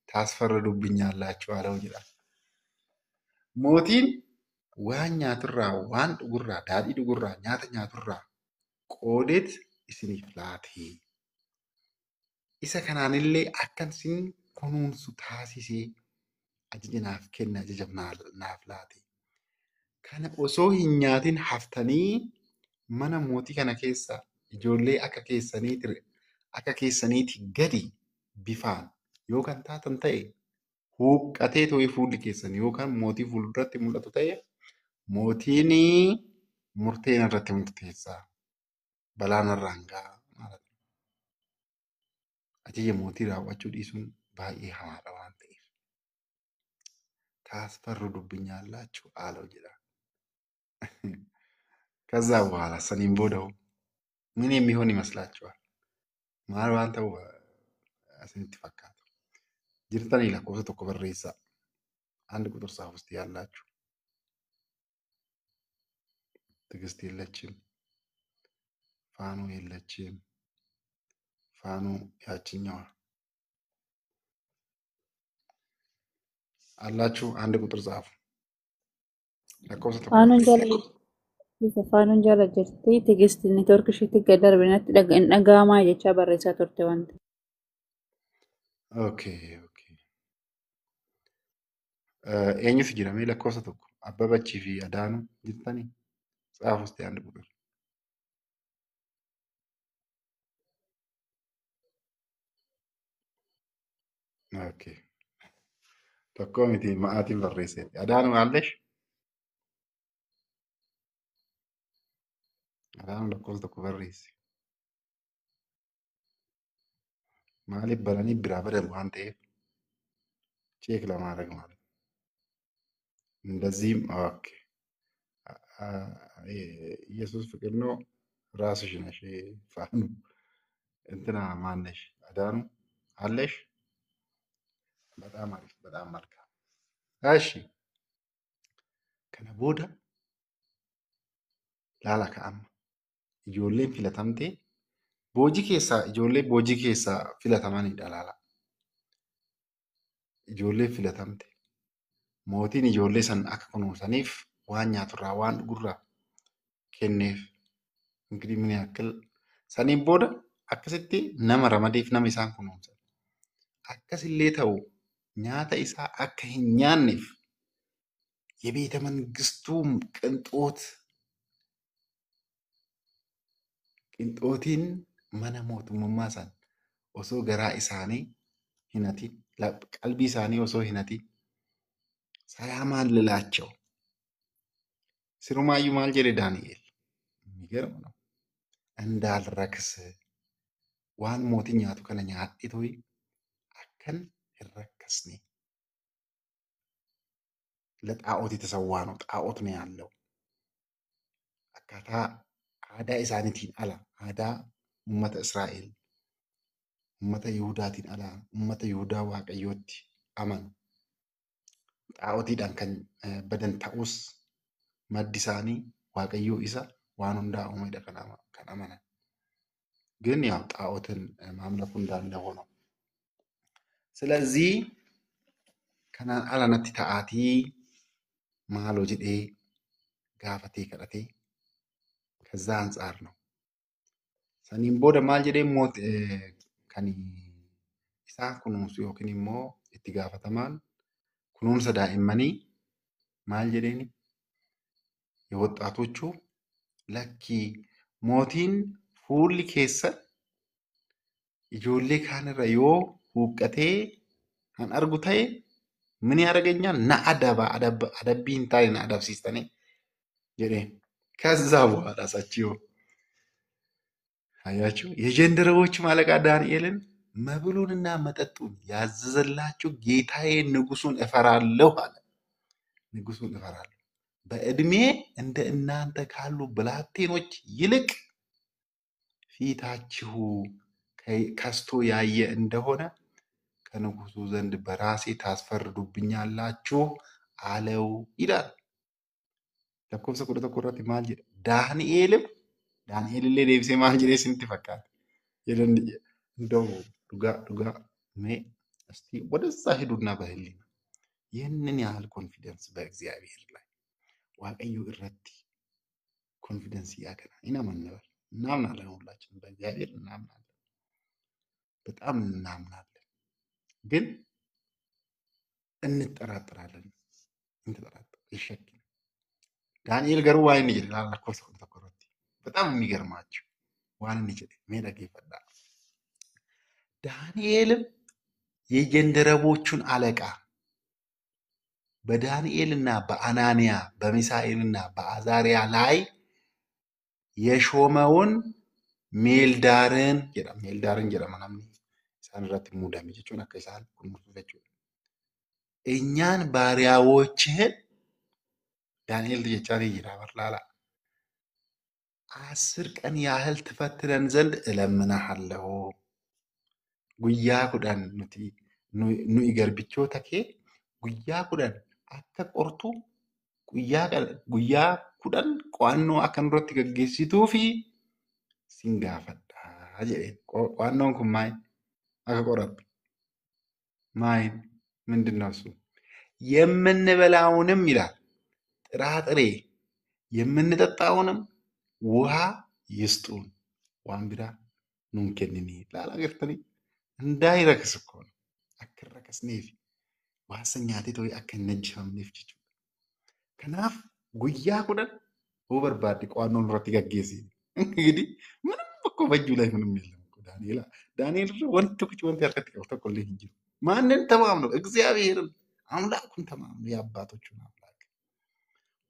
ታስፈርዱብኛላችሁ አለው ይላል። ሞቲን ዋኛ ትራ ዋን ጉራ ዳዲ ጉራ ኛተኛ ትራ ቆዴት እስኒፍ ላቲ isa kananillee akkan sin kunuunsu taasise ajajanaaf kenna naaf laate. Kana osoo hin nyaatin haftanii mana mootii kana keessa ijoollee akka keessaniiti gadi bifaan yookaan taatan ta'e huuqqatee ta'ee fuulli keessan yookaan mootii fuulduratti mul'atu ta'e mootiin murteen irratti murteessaa balaan irraan ga'a. Ajaja mootii raawwachuu dhiisuun baay'ee hamaadha waan ta'eef ታስፈርዱብኛላችሁ አለው ይላል። ከዛ በኋላ ሰኒም ቦደው ምን የሚሆን ይመስላችኋል? ማርዋንተው አስንት ፈካቱ ጅርተን ይላኮሰ ተኮ በሬሳ አንድ ቁጥር ጻፍ ውስጥ ያላችሁ ትግስት የለችም፣ ፋኑ የለችም። ፋኑ ያችኛዋ አላችሁ። አንድ ቁጥር ጻፉ። ለቆሰ ፋኑን ጀለ Afaanuun jala jirti. Tigisti neetwoork isheetti gad darbinatti hin dhaga'amaa jechaa barreessaa turte wanta. Okay. Eenyutu jira mee lakkoofsa tokko? Abbabachii fi Adaanuu jirtanii? Tsaafus ta'e andi quxir. Okay. Tokko miti ma'aatiin barreesseeti. Adaanuu haallesh? Adaanuu lakkoofsa tokko barreessi. Maaliif bananii biraa badan waan ta'eef ቼክ ለማድረግ ማለት ነው። እንደዚህም ኦኬ ኢየሱስ ፍቅር ነው። ራስሽ ነሽ ፋኑ እንትና ማነሽ አዳኑ አለሽ። በጣም አሪፍ በጣም መልካም። እሺ ከነ ቦዳ ላላ ከአማ ijoolleen filatamtee ijoollee boojii keessaa filatamanidha laala. Ijoollee filatamte mootiin ijoollee san akka kunuunsaniif waan nyaaturraa waan dhugurraa kenneef. Ingirii ምን ያክል saniin booda akkasitti nama ramadeef nama isaan kunuunsan. Akkasillee ta'u nyaata isaa akka hin nyaanneef የቤተ መንግስቱም qinxootiin mana mootummaa san osoo garaa isaanii hinatin qalbii isaanii osoo hinatin salaamaan ልላቸው sirumayyuu maal jedhe Daani'el የሚገርም ነው እንዳልረክስ waan mootiin nyaatu kana nyaadhe to'i akkan hin rakkasne ለጣዖት የተሰዋ ነው ጣዖት ነው ያለው akkaataa aadaa isaaniitiin ala aadaa uummata Israa'el uummata Yihuudaatiin ala uummata Yihuudaa Waaqayyootti amanu xaa'otiidhaan kan badan ta'us maddi isaanii Waaqayyoo isa waan hundaa uumedha kan amanan. ግን ያው ጣዖትን ማምለኩ እንዳለ ሆኖ ስለዚህ kanaan ala natti ta'aatii maaloo jedhee gaafatee kadhatee ከዛ አንጻር ነው saniin booda maal jedhee kan isaan kunuunsu yookiin immoo itti gaafatamaan kunuunsa daa'immanii maal jedheeni የወጣቶቹ ለኪ mootiin fuulli keessan ijoollee kaanirra yoo huuqqatee kan argu ta'e ምን ያደርገኛል na adabbii hin taane na adabsiistanii jedheen. ከዛ በኋላ ሳቸው አያችሁ የጀንደረቦች አለቃ ዳንኤልን መብሉንና መጠጡን ያዘዘላችሁ ጌታዬ ንጉሱን እፈራለሁ አለ። ንጉሱን እፈራለሁ በእድሜ እንደ እናንተ ካሉ ብላቴኖች ይልቅ ፊታችሁ ከስቶ ያየ እንደሆነ ከንጉሱ ዘንድ በራሴ ታስፈርዱብኛላችሁ አለው ይላል። ለኮብሰ ቁደ ተቆራቲ ማል ጀ ዳንኤልም ዳንኤልlee deebisee maal jedhee isinitti fakkaata jedhan እንደው ዱጋ ሜ እስቲ ወደዛ ሂዱና በህሊና ይህንን ያህል ኮንፊደንስ በእግዚአብሔር ላይ ዋቀዩ እረቲ ኮንፊደንስ ያገና ይናመንበል እናምናለን ሁላችንም በእግዚአብሔር እናምናለን በጣም እናምናለን ግን እንጠራጠራለን ይሸክ ዳንኤል ገሩ ዋይን ይላል ለኮብሰ ቁደ ተቆራቲ በጣም የሚገርማችሁ ዋንን ይችላል ሜዳጌ ፈዳ ዳንኤልም የጀንደረቦቹን አለቃ በዳንኤልና በአናንያ በሚሳኤልና በአዛሪያ ላይ የሾመውን ሜልዳርን ጀራማናም ኢሳን ራት ሙዳም ጀቹን አከ ኢሳን ኩንሙቱ ጀቹ እኛን ባሪያዎችህን ዳንኤል ጀቻሪ ይራበርላላ 10 ቀን ያህል ትፈትነን ዘንድ እለምናለሁ guyyaa kudhan nuyi garbichoota kee guyyaa kudhan akka qortu guyyaa kudhan qo'annoo akka nurratti gaggeessituu fi sin gaafadha jedheen. Qo'annoon kun maal akka qorattu maal ምንድን ነው እሱ የምንበላውንም ይላል ጥራጥሬ የምንጠጣውንም ውሃ ይስጡን፣ ዋን ቢራ ኑን ከንኒ ላላ ገርተኒ እንዳይረክስ እኮ ነው አክረከስኔፍ ዋሰኛቴ ቶይ አከነጅፈምኔፍ ጅቹ ከናፍ ጉያ ኩደን ኦቨርባዲ ቋኖን ረት ገጌሲ እንግዲህ ምንም እኮ በእጁ ላይ ምንም የለም እኮ ዳንኤል ወንት ኩች ወንት ያርከት ነው ተቆልኝ እንጂ ማንን ተማምነው እግዚአብሔርን አምላኩን ተማምነው የአባቶቹን አምላክ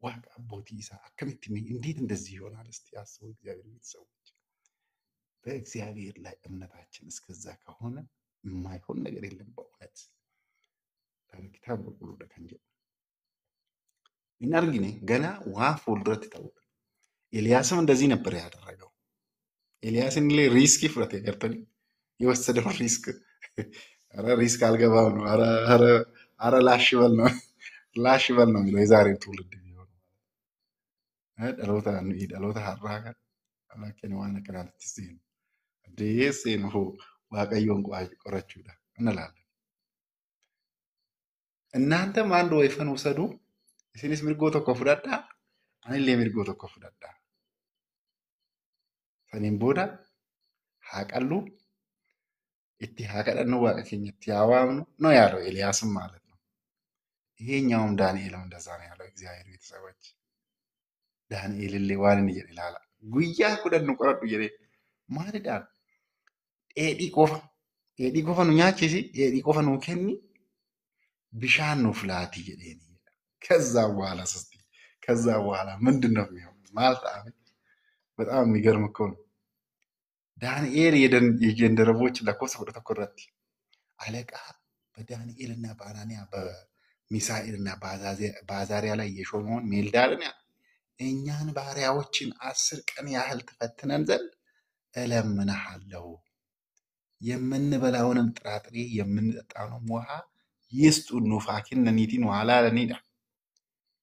ዋቅ አቦቲ ኢሳ አከምት እንዴት እንደዚህ ይሆናል? እስቲ አስቡ። እግዚአብሔር ቤተሰቦች በእግዚአብሔር ላይ እምነታችን እስከዛ ከሆነ የማይሆን ነገር የለም። በእውነት ከኪታብ በቁሉ ደከንጀ እናርጊኔ ገና ዋ ፎልድረት ታውቅ ኤልያስም እንደዚህ ነበር ያደረገው። ኤልያስን ላይ ሪስክ ይፍረት ገርተኒ የወሰደው ሪስክ አረ ሪስክ አልገባው ነው። አረ ላሽበል ነው የሚለው የዛሬው ትውልድ ቢሆን ደሎታ ሀራጋ አላከን ዋና ከናት ሲን ደየሴን ሆ ዋቀዮን ቆረችውዳ እንላለን። እናንተም አንድ ወይፈን ውሰዱ isinis mirgoo tokko fudhadhaa anillee mirgoo tokko fudhadhaa saniin booda haa qallu itti haa kadhannu waaqa keenyatti haa waamnu ነው ያለው ኤልያስም ማለት ነው። ይሄኛውም ዳንኤልም እንደዛ ነው ያለው። እግዚአብሔር ቤተሰቦች ዳንኤል ዋንን ይላል ጉያ ኩደን ቆረዱ ይሬ ማለዳን ኤዲ ቆፋ ነው ኛቺሲ ኤዲ ቆፋ ነው ከኒ ቢሻን ነው ፍላቲ ይዴኒ ከዛ በኋላ ምንድነው የሚሆነው? ማለት በጣም የሚገርም እኮ ነው። ዳንኤል የጀንደረቦች ለኮስ ወደ ተቆረጥ አለቃ በዳንኤልና በአናንያ በሚሳኤልና በአዛሪያ ላይ የሾመውን ሜልዳልን እኛን ባሪያዎችን 10 ቀን ያህል ተፈትነን ዘንድ እለምንሃለሁ፣ የምንበላውንም ጥራጥሬ የምንጠጣውንም ውሃ ይስጡን፣ ኑፋኪን ነኒቲን ዋላ ለኒዳ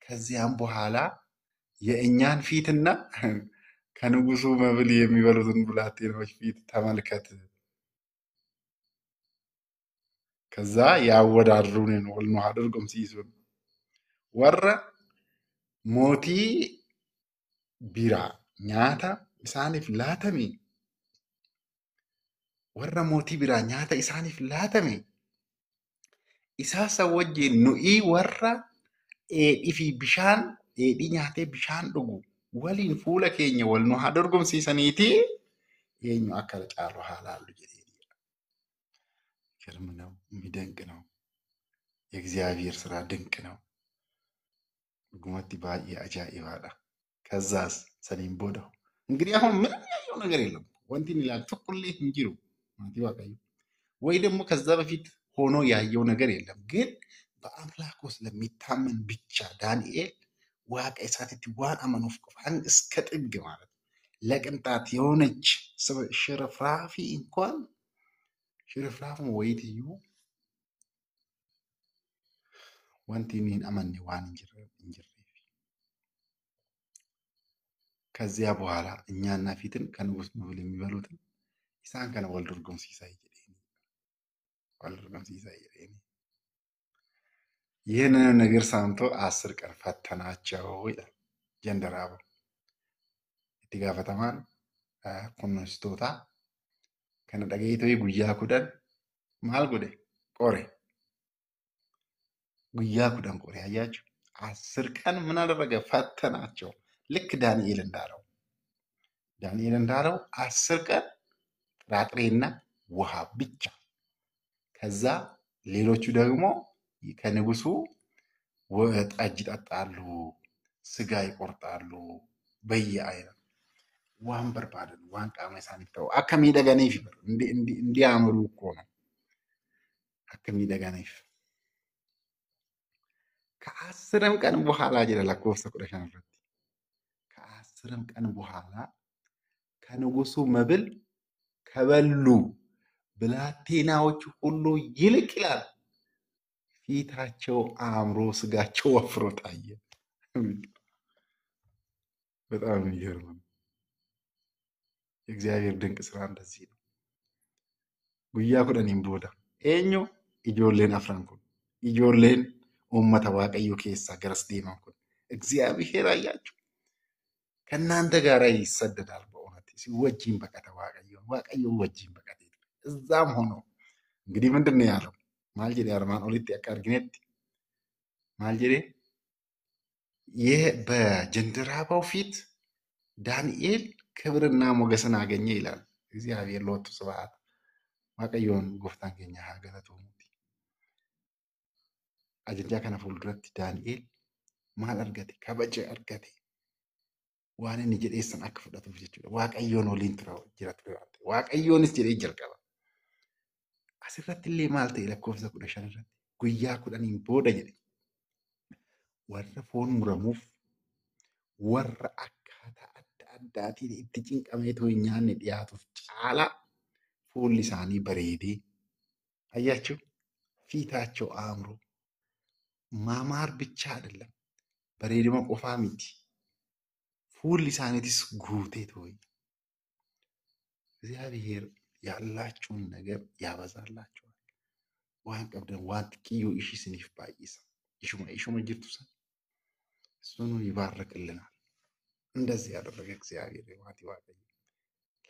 ከዚያም በኋላ የእኛን ፊትና ከንጉሱ መብል የሚበሉትን ብላቴኖች ፊት ተመልከት። ከዛ ያወዳድሩን ነው ወልኖ አድርጎም ሲይዙን ወረ ሞቲ ቢራ ኛታ ኢሳኒፍ ላተሚ ወረ ሞቲ ቢራ ኛታ ኢሳኒፍ ላተሚ ኢሳሳ ወጄ ኑኢ ወራ ኤዲ ፊ ቢሻን ኤዲ ኛቴ ቢሻን ዱጉ ወሊን ፉለ ኬኛ ወልኖ አድርጎም ሲሰኒቲ የኙ አካለ ጫሉ ሐላሉ ጀዲ ግርም ነው፣ የሚደንቅ ነው። የእግዚአብሔር ስራ ድንቅ ነው። ጉመቲ ባይ አጃኢባዳ ከዛስ ሰኒን ቦዳው እንግዲህ አሁን ምንም ያየው ነገር የለም። ወንቲን ይላል ተኩል እንጂሩ ማቲ ዋቀዩ ወይ ደግሞ ከዛ በፊት ሆኖ ያየው ነገር የለም። ግን በአምላኩ ስለሚታመን ብቻ ዳንኤል ዋቀ እሳትቲ ዋን አመኑፍ ቆፋን እስከ ጥግ ማለት ለቅንጣት የሆነች ሽርፍራፊ እንኳን ሽርፍራፉ ወይትዩ ወንቲኒን አመኒ ዋን እንጅር ከዚያ በኋላ እኛና ፊትን ከንጉስ መብል የሚበሉትን ኢሳን ከነ ወልድርጎም ሲሳይ ይደኝ ይህንን ነገር ሰምቶ 10 ቀን ፈተናቸው ይላል ጀንደራቡ ኢትጋፈተማን ኩንስቶታ ከነ ደገይቶይ ጉያ ኩደን ማል ጉዴ ቆሬ ጉያ ኩደን ቆሬ አያችሁ 10 ቀን ምን አደረገ? ፈተናቸው። ልክ ዳንኤል እንዳለው 10 ቀን ጥራጥሬና ውሃ ብቻ። ከዛ ሌሎቹ ደግሞ ከንጉሱ ጠጅ ይጠጣሉ፣ ስጋ ይቆርጣሉ። በየአይነት ዋን በርባደን ዋን ቃመ ሳንተው አከሚ ደገነይፍ እንዲያምሩ እኮ ነው። አከሚ ደገነይፍ ከ10 ቀን በኋላ ጀለ ለኮፍሰ ቁረሻን ረቲ ከ10 ቀን በኋላ ከንጉሱ መብል ከበሉ ብላቴናዎች ሁሉ ይልቅ ይላል ፊታቸው አምሮ ስጋቸው ወፍሮ ታየ። በጣም የሚገርም የእግዚአብሔር ድንቅ ስራ እንደዚህ ነው። ጉያ ኩደኒን ቦዳ ኤኞ ኢጆሌን አፍራንኩን ኢጆሌን ኡመተ ዋቀዮ ኬሳ ገረስ ዲማን ኩን እግዚአብሔር አያችሁ ከእናንተ ጋር ይሰደዳል። በእውነት ሲወጂን በቀተ ዋቀዮ ወጂን በቀተ እዛም ሆኖ እንግዲህ ምንድን ነው ያለው? ማል ጀዴ አርማን ኦሊtti akka arginetti ማል ጀዴ ይህ በጀንደራባው ፊት ዳንኤል ክብርና ሞገስን አገኘ ይላል። እግዚአብሔር ለወጡ ስብሐት ዋቀዮን ጎፍታን keenya haa galatoomuu. Ajajaa kana fuulduratti Daani'el maal argate? Kabaja argate. Waan inni jedheessan akka fudhatuuf jechuudha. Waaqayyoon waliin jira ture waan ta'eef. Waaqayyoonis jedhee jalqaba. Asirratti illee maal ta'e lakkoofsa 15 irratti guyyaa 10 booda jedhe warra foon muramuuf warra akkaataa adda addaatiin itti cinqameetoo hin nyaanne dhiyaatuuf caalaa fuulli isaanii bareedee አያችሁ ፊታቸው አእምሮ ማማር ብቻ አይደለም በሬድሞ ቆፋ ሚቲ ፉል ሊሳኔቲስ ጉቴት ሆይ እግዚአብሔር ያላችሁን ነገር ያበዛላችኋል። ዋን ቀብደን ዋን ጥቂዮ እሺ ስኒፍ ባይሳ ይሹማ ጅርቱሳ እሱኑ ይባርክልናል። እንደዚህ ያደረገ እግዚአብሔር ዋቲ ዋቀይ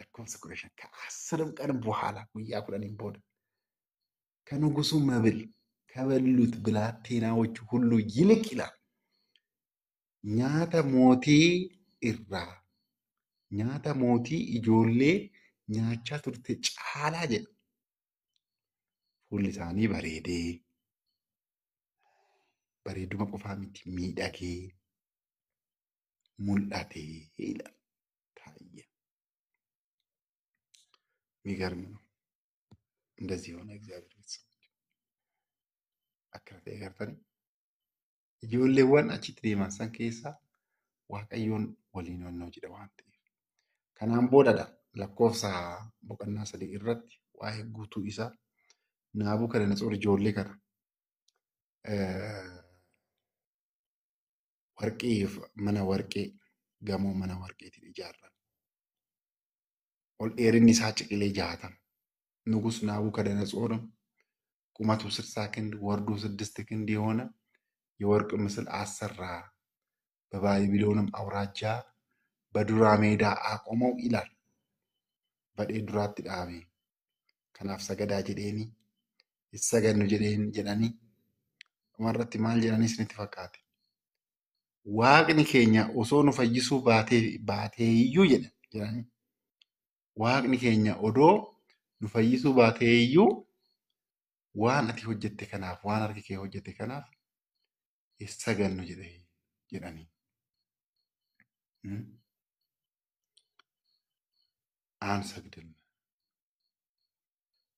ለኮንስ ኩረሽን ከአስርም ቀን በኋላ ጉያ ኩረኒን ቦደ ከንጉሱ መብል ከበሉት ብላቴናዎች ሁሉ ይልቅ ይላል ኛተ ሞቲ ኢራ ኛተ ሞቲ ኢጆሌ ኛቻ ቱርቴ ጫላ ጀ ፉልሳኒ በሬዴ በሬዱማ ቆፋ ሚቲ ሚዳኬ ሙላቴ ይላል። ታየ የሚገርም ነው። እንደዚህ የሆነ እግዚአብሔር ቤተሰቦች akkana ta'e gartani ijoolleewwan achitti deeman san keessaa waaqayyoon waliin wannoo jedha waan ta'eef. Kanaan boodadha lakkoofsa boqonnaa 3 irratti waa'ee guutuu isaa Naabukadnezar ijoollee kana warqeef mana warqee gamoo mana warqeetiin ijaarran. Ol dheerinni isaa ciqilee 60 ንጉስ ናቡከደነጾርም ቁመቱ 60 ክንድ ወርዱ 6 ክንድ የሆነ የወርቅ ምስል አሰራ። በባቢሎንም አውራጃ በዱራ ሜዳ አቆመው ይላል። በዴ ዱራት ዳቤ ከናፍ ሰገዳ ጀዴኒ ይሰገኑ ጀዴን ጀዳኒ ማረቲ ማል ጀዳኒ ስንቲ ፈካተ ዋቅኒ ኬኛ ኦሶኑ ፈይሱ ባቴዩ ጀዳኒ ዋቅኒ ኬኛ ኦዶ ኑፈይሱ ባቴዩ waan ati hojjette kanaaf waan harki kee hojjette kanaaf isagannu jedhanii አንሰግድም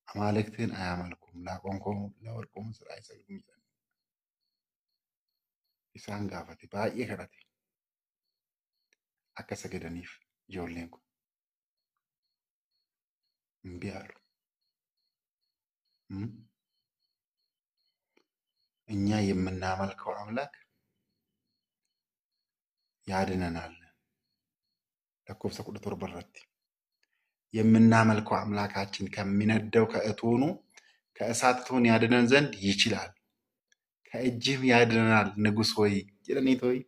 አማልክትን አያመልኩም ላቆንኮም ለወርቆም ስራ አይሰግዱም ይላል። ኢሳን ጋፈቴ ባዬ ከራቴ akka sagadaniif ijoolleen kun እምቢ አሉ። እኛ የምናመልከው አምላክ ያድነናል። ለኮብሰ ቁጥር በረት የምናመልከው አምላካችን ከሚነደው ከእቶኑ ከእሳት እቶን ያድነን ዘንድ ይችላል። ከእጅም ያድነናል ንጉስ ሆይ ጀለኒት ሆይ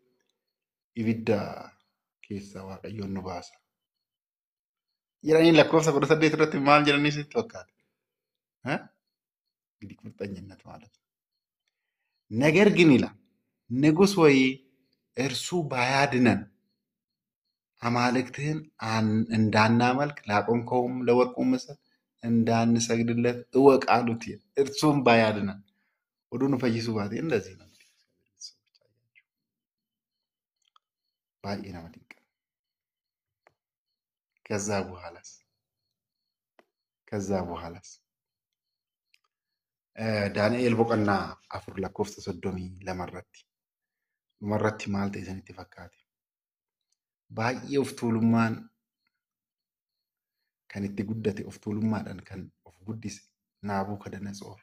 ይብዳ ኬሳ ዋቀዮን ንባሳ ጀለኒ ለኮብሰ ቁጥር 8 ረት ማል ጀለኒ ሲተወካት እንግዲህ ቁርጠኝነት ማለት ነው። ነገር ግን ይላል ንጉስ ሆይ እርሱ ባያድነን አማልክትህን እንዳናመልክ ላቆምከውም ለወርቁ ምስል እንዳንሰግድለት እወቅ አሉት። እርሱም ባያድነን ወዱኑ ፈይሱ ባቴ እንደዚህ ነው። ባይና ማድንቅ ከዛ በኋላስ ዳንኤል ቦቀና አፍር ለኮፍተ ሰዶሚ ለመረቲ ማልተ ኢሰኒቲ ፈካቴ ባዬ ኦፍቱሉማን ከንቲ ጉደቴ ኦፍቱሉማዳን ከን ኦፍ ጉዲስ ናቡከደነጾር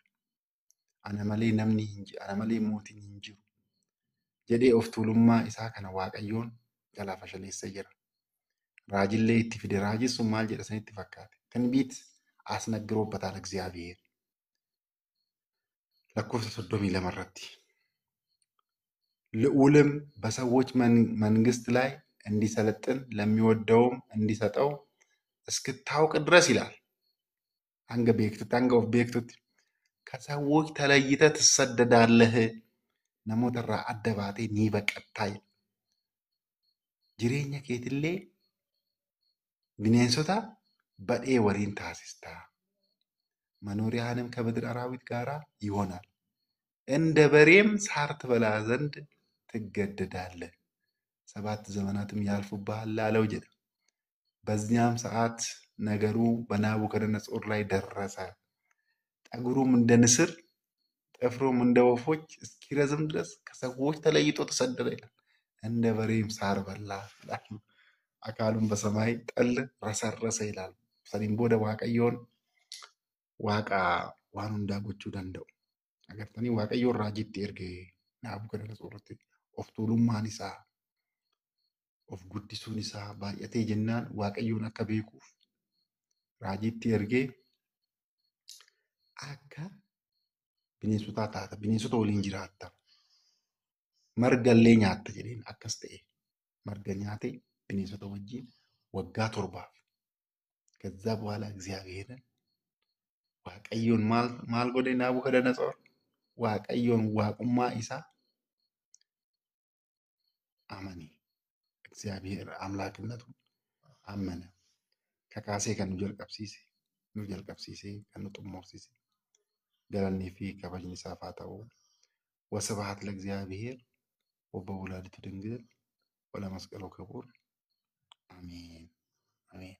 አነመሌ ነምኒ እንጂ አነመሌ ሞቲን እንጂሩ ጀዴ ኦፍቱሉማ ኢሳ ከነ ዋቀዮን ገላፈሸሌሰ ጀራ ራጅሌ ኢtti fide raajis sun maal jedha sanitti fakkaate ትንቢት አስነግሮበታል እግዚአብሔር። lakkoofsa 30 ለመረቲ ልዑልም በሰዎች መንግስት ላይ እንዲሰለጥን ለሚወደውም እንዲሰጠው እስክታውቅ ድረስ ይላል። አንገ ቤክቱት አንገ ኦፍ ቤክቱት ከሰዎች ተለይተህ ትሰደዳለህ። ነሞተራ አደባቴ ኒ በቀታ jireenya keetillee bineensota badhee waliin taasistaa መኖሪያህንም ከምድር አራዊት ጋር ይሆናል። እንደ በሬም ሳር ትበላ ዘንድ ትገደዳለህ። 7 ዘመናትም ያልፉብሃል አለው ጀደ። በዚያም ሰዓት ነገሩ በናቡከደነፆር ላይ ደረሰ። ጠጉሩም እንደ ንስር ጥፍሩም እንደ ወፎች እስኪረዝም ድረስ ከሰዎች ተለይቶ ተሰደደ ይላል። እንደ በሬም ሳር በላ ይላል። አካሉን በሰማይ ጠል ረሰረሰ ይላል። ሰኒን ቦደ ዋቀዮን ዋቃ ዋን ሁንዳ ጎቹ danda'u agartanii waaqayyoon raajiitti erge Naabukadnetsooritti of tuulummaan isaa of guddisuun isaa baay'atee jennaan waaqayyoon akka beekuuf raajiitti ergee akka bineensotaa taata bineensota waliin jiraatta margallee nyaatta jedheen akkas ta'e marga nyaate bineensota wajjin waggaa 7 ከዛ በኋላ እግዚአብሔርን waaqayyoon maal godhe Naabukadnetsoor waaqayyoon waaqummaa isaa amane. እግዚአብሔር አምላክነቱን አመነ። ከካሴ ከኑ ጀልቀብሲሴ ከኑ ጥሞርሲሴ ገለኔ ፊ ከበጅኒ ሳፋ ta'u ወስብሐት ለእግዚአብሔር ወበወላዲቱ ድንግል ወለመስቀሉ ክቡር አሜን አሜን።